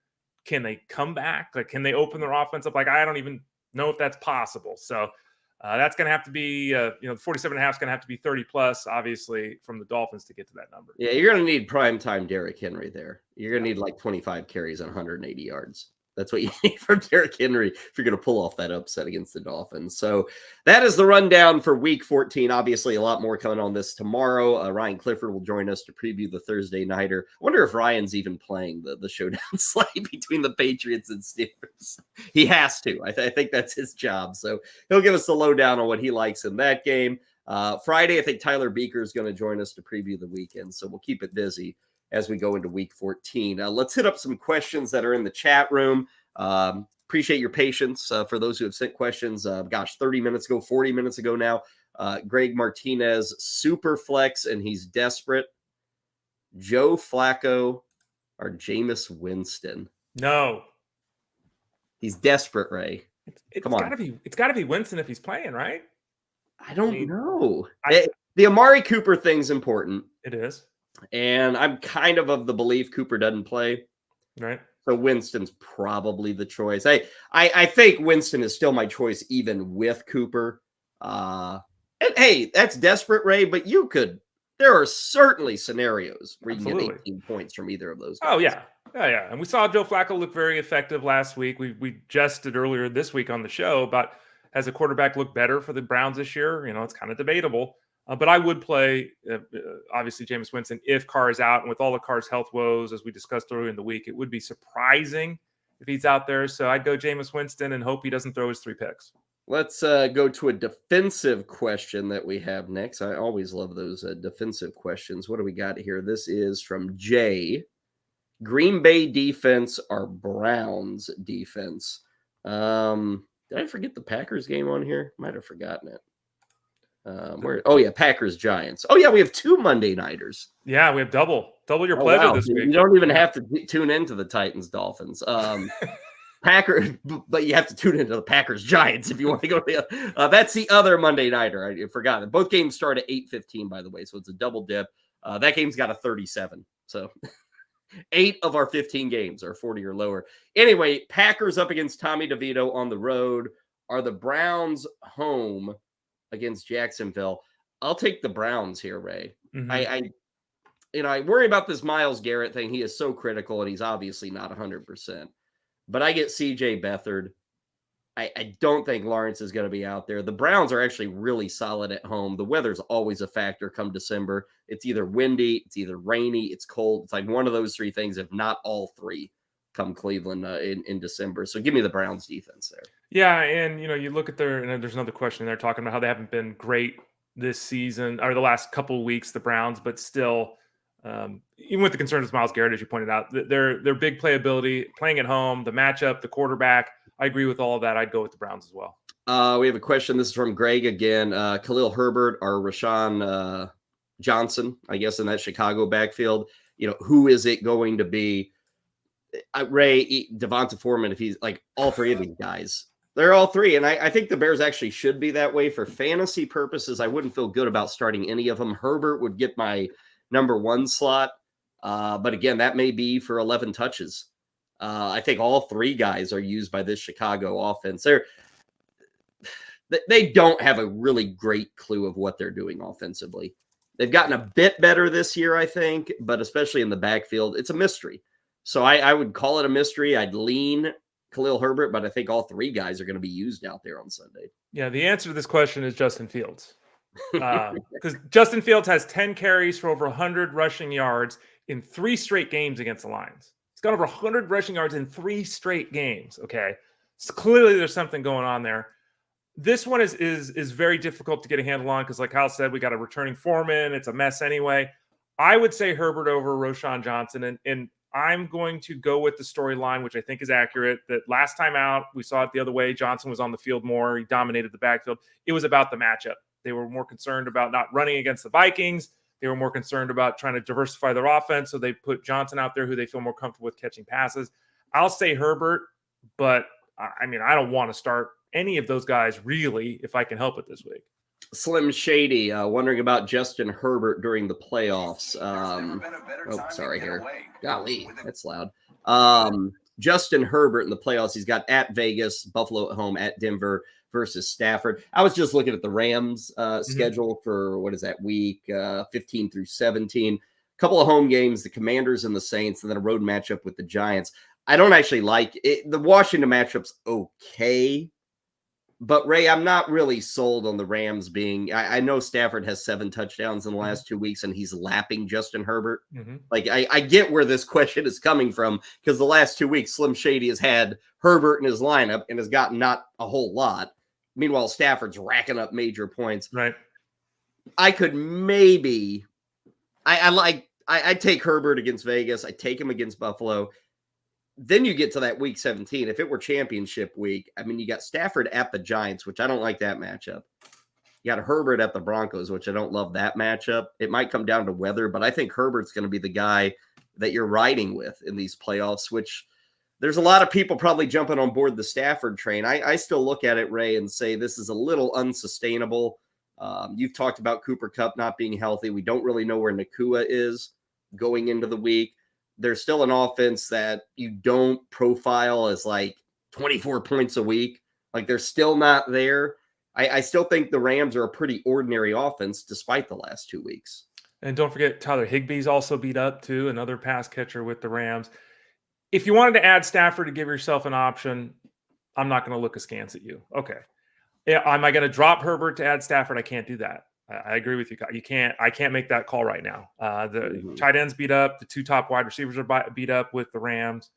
can they come back? Like, can they open their offense up? Like, I don't even know if that's possible. So that's going to have to be, 47.5 is going to have to be 30 plus, obviously, from the Dolphins to get to that number. Yeah, you're going to need primetime Derrick Henry there. You're going to need like 25 carries and 180 yards. That's what you need from Derrick Henry if you're going to pull off that upset against the Dolphins. So that is the rundown for Week 14. Obviously, a lot more coming on this tomorrow. Ryan Clifford will join us to preview the Thursday nighter. I wonder if Ryan's even playing the showdown slate between the Patriots and Steelers. He has to. I think that's his job. So he'll give us the lowdown on what he likes in that game. Friday, I think Tyler Beaker is going to join us to preview the weekend. So we'll keep it busy as we go into Week 14. Let's hit up some questions that are in the chat room. Appreciate your patience for those who have sent questions. 30 minutes ago, 40 minutes ago now. Greg Martinez, super flex, and he's desperate. Joe Flacco or Jameis Winston? No. He's desperate, Ray. It's got to be Winston if he's playing, right? I don't know. The Amari Cooper thing's important. It is. And I'm kind of the belief Cooper doesn't play. Right. So Winston's probably the choice. I think Winston is still my choice, even with Cooper. And hey, that's desperate, Ray, but there are certainly scenarios where you can Absolutely. get 18 points from either of those guys. Oh, yeah. Yeah. And we saw Joe Flacco look very effective last week. We jested earlier this week on the show about, has a quarterback looked better for the Browns this year? It's kind of debatable. But I would play, obviously, Jameis Winston if Carr is out. And with all of Carr's health woes, as we discussed earlier in the week, it would be surprising if he's out there. So I'd go Jameis Winston and hope he doesn't throw his 3 picks. Let's go to a defensive question that we have next. I always love those defensive questions. What do we got here? This is from Jay. Green Bay defense or Browns defense? Did I forget the Packers game on here? Might have forgotten it. Packers Giants. Oh yeah, we have 2 Monday nighters. Yeah, we have double your pleasure this week. You don't even have to tune into the Titans Dolphins. Packers, but you have to tune into the Packers Giants if you want to go to that's the other Monday nighter. I forgot it. Both games start at 8:15, by the way, so it's a double dip. That game's got a 37. So 8 of our 15 games are 40 or lower. Anyway, Packers up against Tommy DeVito on the road. Are the Browns home against Jacksonville? I'll take the Browns here, Ray. Mm-hmm. I worry about this Myles Garrett thing. He is so critical, and he's obviously not 100%. But I get CJ Beathard. I don't think Lawrence is going to be out there. The Browns are actually really solid at home. The weather's always a factor come December. It's either windy, it's either rainy, it's cold. It's like one of those 3 things, if not all 3, come Cleveland in December. So give me the Browns defense there. Yeah, and you look at and there's another question there talking about how they haven't been great this season or the last couple of weeks, the Browns, but still, even with the concerns of Myles Garrett, as you pointed out, their big playability, playing at home, the matchup, the quarterback. I agree with all of that. I'd go with the Browns as well. We have a question. This is from Greg again. Khalil Herbert or Rashawn Johnson, I guess, in that Chicago backfield. Who is it going to be? Ray, Devonta Foreman, if he's like all 3 of these guys. They're all 3. And I think the Bears actually should be that way for fantasy purposes. I wouldn't feel good about starting any of them. Herbert would get my number 1 slot. But again, that may be for 11 touches. I think all 3 guys are used by this Chicago offense. They don't have a really great clue of what they're doing offensively. They've gotten a bit better this year, I think, but especially in the backfield, it's a mystery. So I would call it a mystery. I'd lean Khalil Herbert, but I think all 3 guys are going to be used out there on Sunday. Yeah, the answer to this question is Justin Fields. Because Justin Fields has 10 carries for over 100 rushing yards in 3 straight games against the Lions. He's got over 100 rushing yards in 3 straight games. Okay, so clearly there's something going on there. This one is very difficult to get a handle on because, like Kyle said, we got a returning Foreman. It's a mess anyway. I would say Herbert over Rashawn Johnson, and I'm going to go with the storyline, which I think is accurate, that last time out, we saw it the other way. Johnson was on the field more. He dominated the backfield. It was about the matchup. They were more concerned about not running against the Vikings. They were more concerned about trying to diversify their offense, so they put Johnson out there who they feel more comfortable with catching passes. I'll say Herbert, but, I don't want to start any of those guys, really, if I can help it this week. Slim Shady wondering about Justin Herbert during the playoffs. Sorry here. Golly, that's loud. Justin Herbert in the playoffs, he's got at Vegas, Buffalo at home, at Denver versus Stafford. I was just looking at the Rams schedule for, what is that, week 15 through 17. A couple of home games, the Commanders and the Saints, and then a road matchup with the Giants. I don't actually like it. The Washington matchup's okay. But, Ray, I'm not really sold on the Rams being – I know Stafford has 7 touchdowns in the last 2 weeks, and he's lapping Justin Herbert. Mm-hmm. Like, I get where this question is coming from because the last 2 weeks, Slim Shady has had Herbert in his lineup and has gotten not a whole lot. Meanwhile, Stafford's racking up major points. Right. I could maybe – I take Herbert against Vegas. I take him against Buffalo. Then you get to that week 17. If it were championship week, you got Stafford at the Giants, which I don't like that matchup. You got Herbert at the Broncos, which I don't love that matchup. It might come down to weather, but I think Herbert's going to be the guy that you're riding with in these playoffs, which there's a lot of people probably jumping on board the Stafford train. I still look at it, Ray, and say this is a little unsustainable. You've talked about Cooper Kupp not being healthy. We don't really know where Nakua is going into the week. There's still an offense that you don't profile as like 24 points a week. Like they're still not there. I still think the Rams are a pretty ordinary offense despite the last 2 weeks. And don't forget, Tyler Higbee's also beat up too, another pass catcher with the Rams. If you wanted to add Stafford to give yourself an option, I'm not going to look askance at you. Okay. Yeah, am I going to drop Herbert to add Stafford? I can't do that. I agree with you. You can't. I can't make that call right now. The tight ends beat up. The 2 top wide receivers are beat up with the Rams.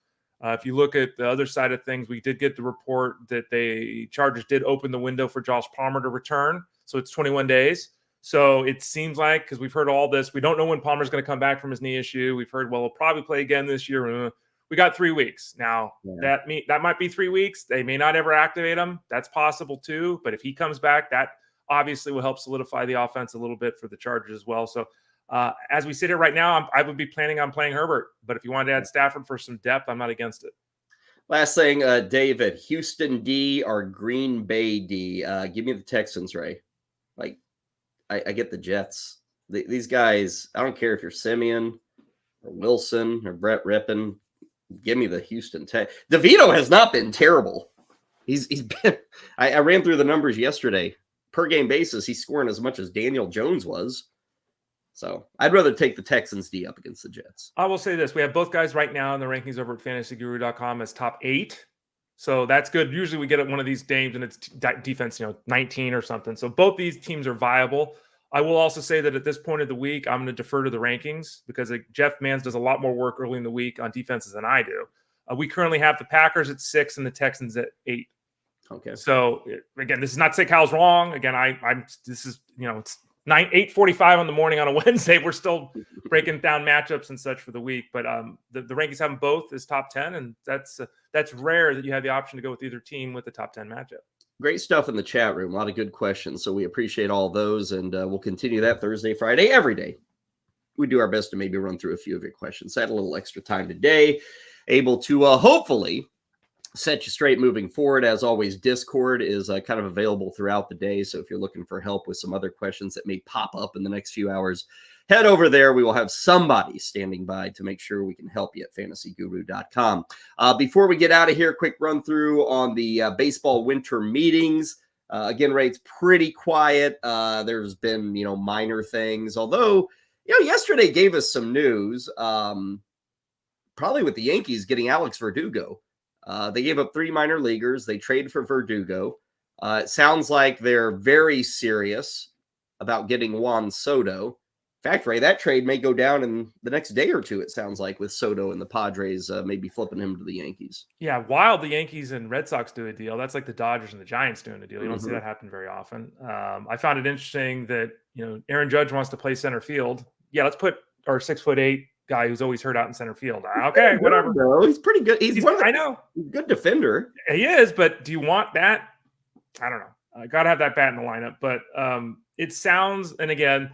If you look at the other side of things, we did get the report that the Chargers did open the window for Josh Palmer to return. So it's 21 days. So it seems like, because we've heard all this, we don't know when Palmer's going to come back from his knee issue. We've heard, well, he'll probably play again this year. We got 3 weeks. Now, that might be 3 weeks. They may not ever activate him. That's possible too. But if he comes back, that obviously will help solidify the offense a little bit for the Chargers as well. So as we sit here right now, I would be planning on playing Herbert. But if you wanted to add Stafford for some depth, I'm not against it. Last thing, David, Houston D or Green Bay D? Give me the Texans, Ray. Like, I get the Jets. These guys, I don't care if you're Simeon or Wilson or Brett Rippon. Give me the Houston Tech. DeVito has not been terrible. He's been. I ran through the numbers yesterday. Per game basis, he's scoring as much as Daniel Jones was. So I'd rather take the Texans D up against the Jets. I will say this. We have both guys right now in the rankings over at fantasyguru.com as top 8. So that's good. Usually we get at one of these games and it's defense, 19 or something. So both these teams are viable. I will also say that at this point of the week, I'm going to defer to the rankings because Jeff Mans does a lot more work early in the week on defenses than I do. We currently have the Packers at 6 and the Texans at 8. Okay. So again, this is not to say Kyle's wrong. Again, this is, it's 8:45 in the morning on a Wednesday. We're still breaking down matchups and such for the week, but the rankings have them both as top 10, and that's rare that you have the option to go with either team with the top 10 matchup. Great stuff in the chat room. A lot of good questions, so we appreciate all those, and we'll continue that Thursday, Friday, every day. We do our best to maybe run through a few of your questions. I had a little extra time today, able to hopefully set you straight moving forward. As always, Discord is kind of available throughout the day. So if you're looking for help with some other questions that may pop up in the next few hours, head over there. We will have somebody standing by to make sure we can help you at fantasyguru.com. Before we get out of here, quick run through on the baseball winter meetings. Again, Ray, it's pretty quiet. There's been, minor things, although, yesterday gave us some news, probably with the Yankees getting Alex Verdugo. They gave up 3 minor leaguers. They traded for Verdugo. It sounds like they're very serious about getting Juan Soto. In fact, Ray, that trade may go down in the next day or two, it sounds like, with Soto and the Padres maybe flipping him to the Yankees. Yeah, while the Yankees and Red Sox do a deal, that's like the Dodgers and the Giants doing a deal. You don't see that happen very often. I found it interesting that, Aaron Judge wants to play center field. Yeah, let's put our 6'8" guy who's always hurt out in center field. Okay, whatever. No, he's pretty good. He's I know. Good defender. He is, but do you want that? I don't know. I got to have that bat in the lineup. But it sounds, and again,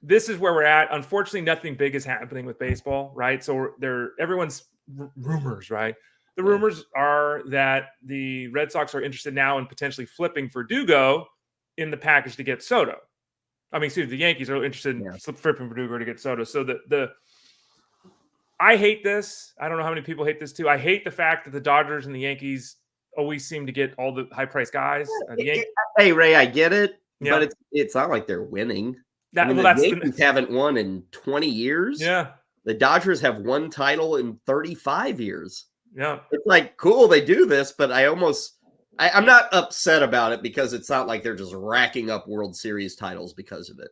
this is where we're at. Unfortunately, nothing big is happening with baseball, right? So everyone's rumors, right? The rumors are that the Red Sox are interested now in potentially flipping Verdugo in the package to get Soto. The Yankees are interested in flipping Verdugo to get Soto. So I hate this. I don't know how many people hate this too. I hate the fact that the Dodgers and the Yankees always seem to get all the high-priced guys. Hey, Ray, I get it, but it's not like they're winning. The Yankees haven't won in 20 years. Yeah. The Dodgers have won title in 35 years. Yeah. It's like, cool, they do this, but I'm not upset about it because it's not like they're just racking up World Series titles because of it.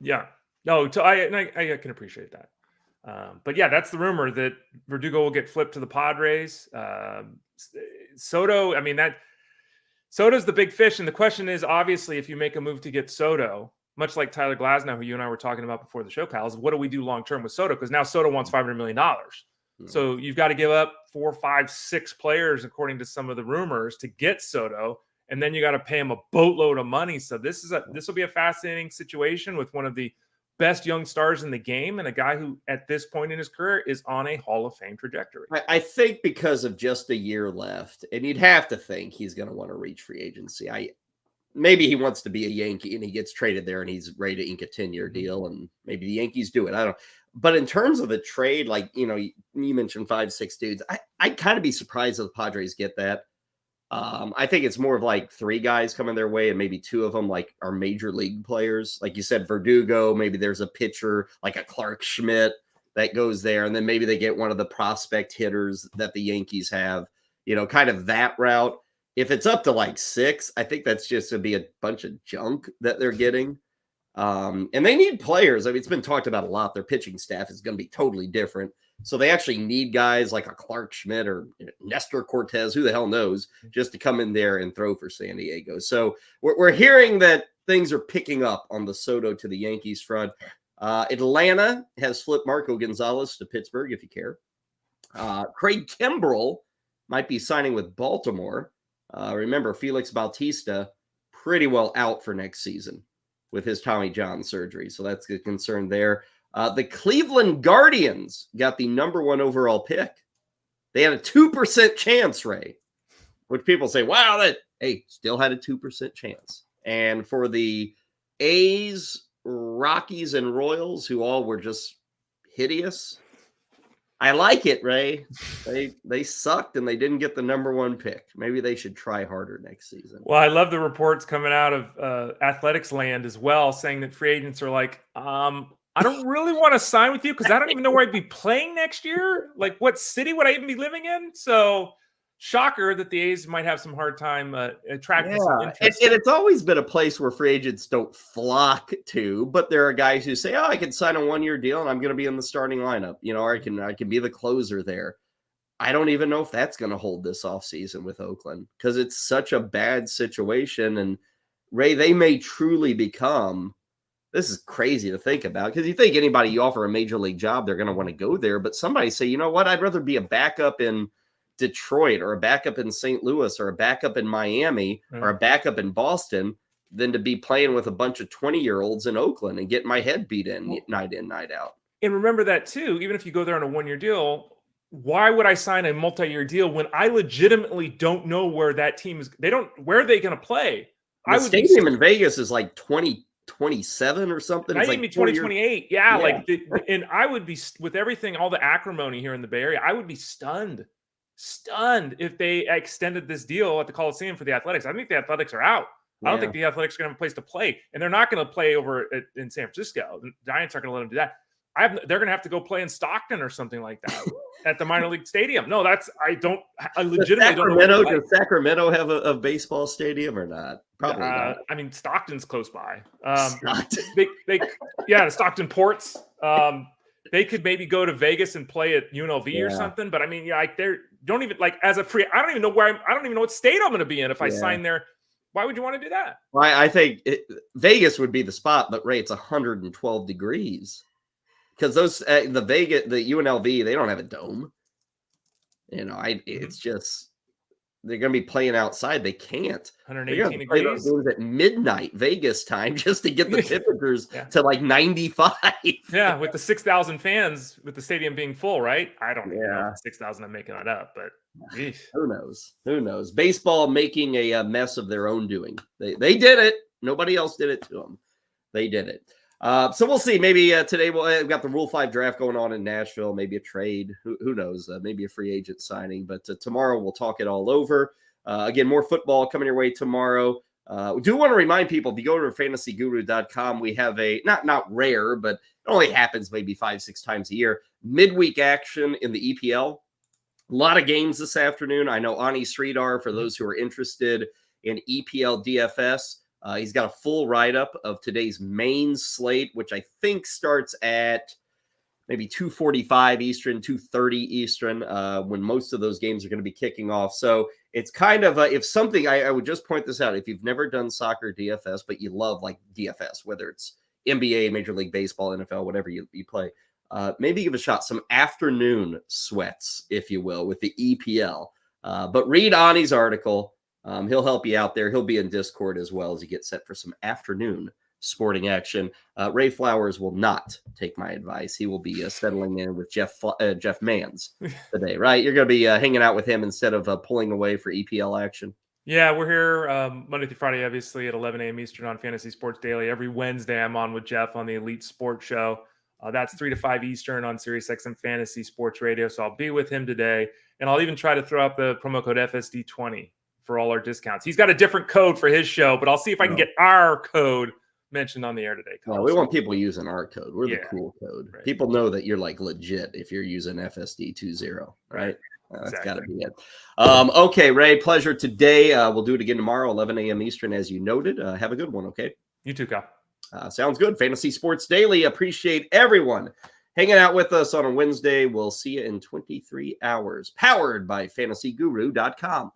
Yeah. No, I can appreciate that. But yeah, that's the rumor that Verdugo will get flipped to the Padres. Soto, Soto's the big fish. And the question is, obviously, if you make a move to get Soto, much like Tyler Glasnow, who you and I were talking about before the show, pal, is what do we do long-term with Soto? Because now Soto wants $500 million. So you've got to give up 4, 5, 6 players, according to some of the rumors, to get Soto. And then you got to pay him a boatload of money. So this will be a fascinating situation with one of the best young stars in the game and a guy who at this point in his career is on a Hall of Fame trajectory. I think because of just a year left, and you'd have to think he's going to want to reach free agency. Maybe he wants to be a Yankee and he gets traded there and he's ready to ink a 10-year deal, and maybe the Yankees do it. I don't know. But in terms of the trade, like, you mentioned 5, 6 dudes. I'd kind of be surprised if the Padres get that. I think it's more of like 3 guys coming their way, and maybe 2 of them like are major league players. Like you said, Verdugo, maybe there's a pitcher like a Clark Schmidt that goes there, and then maybe they get one of the prospect hitters that the Yankees have, kind of that route. If it's up to like 6, I think that's just to be a bunch of junk that they're getting. And they need players. I mean, it's been talked about a lot. Their pitching staff is going to be totally different. So they actually need guys like a Clark Schmidt or Nestor Cortez, who the hell knows, just to come in there and throw for San Diego. So we're hearing that things are picking up on the Soto to the Yankees front. Atlanta has flipped Marco Gonzalez to Pittsburgh, if you care. Craig Kimbrell might be signing with Baltimore. Remember, Felix Bautista pretty well out for next season with his Tommy John surgery. So that's a concern there. The Cleveland Guardians got the number 1 overall pick. They had a 2% chance, Ray, which people say, wow, still had a 2% chance. And for the A's, Rockies, and Royals, who all were just hideous, I like it, Ray. They sucked and they didn't get the number 1 pick. Maybe they should try harder next season. Well, I love the reports coming out of athletics land as well, saying that free agents are like, I don't really want to sign with you because I don't even know where I'd be playing next year. Like, what city would I even be living in? So, shocker that the A's might have some hard time attracting some interest. And it's always been a place where free agents don't flock to, but there are guys who say, I can sign a 1-year deal and I'm going to be in the starting lineup, or I can be the closer there. I don't even know if that's going to hold this offseason with Oakland because it's such a bad situation. And Ray, they may truly become, this is crazy to think about because you think anybody you offer a major league job, they're going to want to go there. But somebody say, you know what, I'd rather be a backup in Detroit or a backup in St. Louis or a backup in Miami or a backup in Boston than to be playing with a bunch of 20-year-olds in Oakland and get my head beat in, night out. And remember that too, even if you go there on a 1-year deal, why would I sign a multi-year deal when I legitimately don't know where that team is? Where are they going to play? The stadium in Vegas is like 2027 or something. It's like 2028. Yeah. And I would be, with everything, all the acrimony here in the Bay Area, I would be stunned if they extended this deal at the Coliseum for the Athletics. I think the Athletics are out. I don't think the Athletics are going to have a place to play, and they're not going to play over in San Francisco. The Giants aren't going to let them do that. They're going to have to go play in Stockton or something like that at the minor league stadium. No, I legitimately don't know. Does Sacramento have a baseball stadium or not? Probably not. I mean, Stockton's close by. The Stockton Ports. They could maybe go to Vegas and play at UNLV or something. But I mean, don't even as a free. I don't even know I don't even know what state I'm going to be in if I sign there. Why would you want to do that? Well, I think Vegas would be the spot, but Ray, it's 112 degrees because those the UNLV, they don't have a dome. It's just they're going to be playing outside. They can't. 118 degrees at midnight Vegas time just to get the temperatures to like 95. Yeah, with the 6,000 fans, with the stadium being full, right? I don't even know if 6,000. I'm making that up, but who knows? Baseball making a mess of their own doing. They did it. Nobody else did it to them. They did it. So we'll see. Maybe today we've got the Rule 5 draft going on in Nashville. Maybe a trade. Who knows? Maybe a free agent signing. But tomorrow we'll talk it all over. Again, more football coming your way tomorrow. We do want to remind people, if you go to fantasyguru.com, we have a not rare, but it only happens maybe 5-6 times a year, midweek action in the EPL. A lot of games this afternoon. I know Ani Sridhar, for those who are interested in EPL DFS, he's got a full write-up of today's main slate, which I think starts at maybe 2:45 Eastern, 2:30 Eastern, when most of those games are going to be kicking off. So it's kind of if something, I would just point this out. If you've never done soccer DFS, but you love like DFS, whether it's NBA, Major League Baseball, NFL, whatever you play, maybe give a shot. Some afternoon sweats, if you will, with the EPL. But read Ani's article. He'll help you out there. He'll be in Discord as well as you get set for some afternoon sporting action. Ray Flowers will not take my advice. He will be settling in with Jeff Manns today, right? You're going to be hanging out with him instead of pulling away for EPL action. Yeah, we're here Monday through Friday, obviously, at 11 a.m. Eastern on Fantasy Sports Daily. Every Wednesday, I'm on with Jeff on the Elite Sports Show. That's 3 to 5 Eastern on SiriusXM Fantasy Sports Radio. So I'll be with him today. And I'll even try to throw out the promo code FSD20 for all our discounts. He's got a different code for his show, but I'll see if I can get our code mentioned on the air today. Yeah, we want people using our code. We're the cool code. Right. People know that you're like legit if you're using FSD20, right? That's got to be it. Okay, Ray, pleasure today. We'll do it again tomorrow, 11 a.m. Eastern, as you noted. Have a good one, okay? You too, Kyle. Sounds good. Fantasy Sports Daily. Appreciate everyone hanging out with us on a Wednesday. We'll see you in 23 hours. Powered by fantasyguru.com.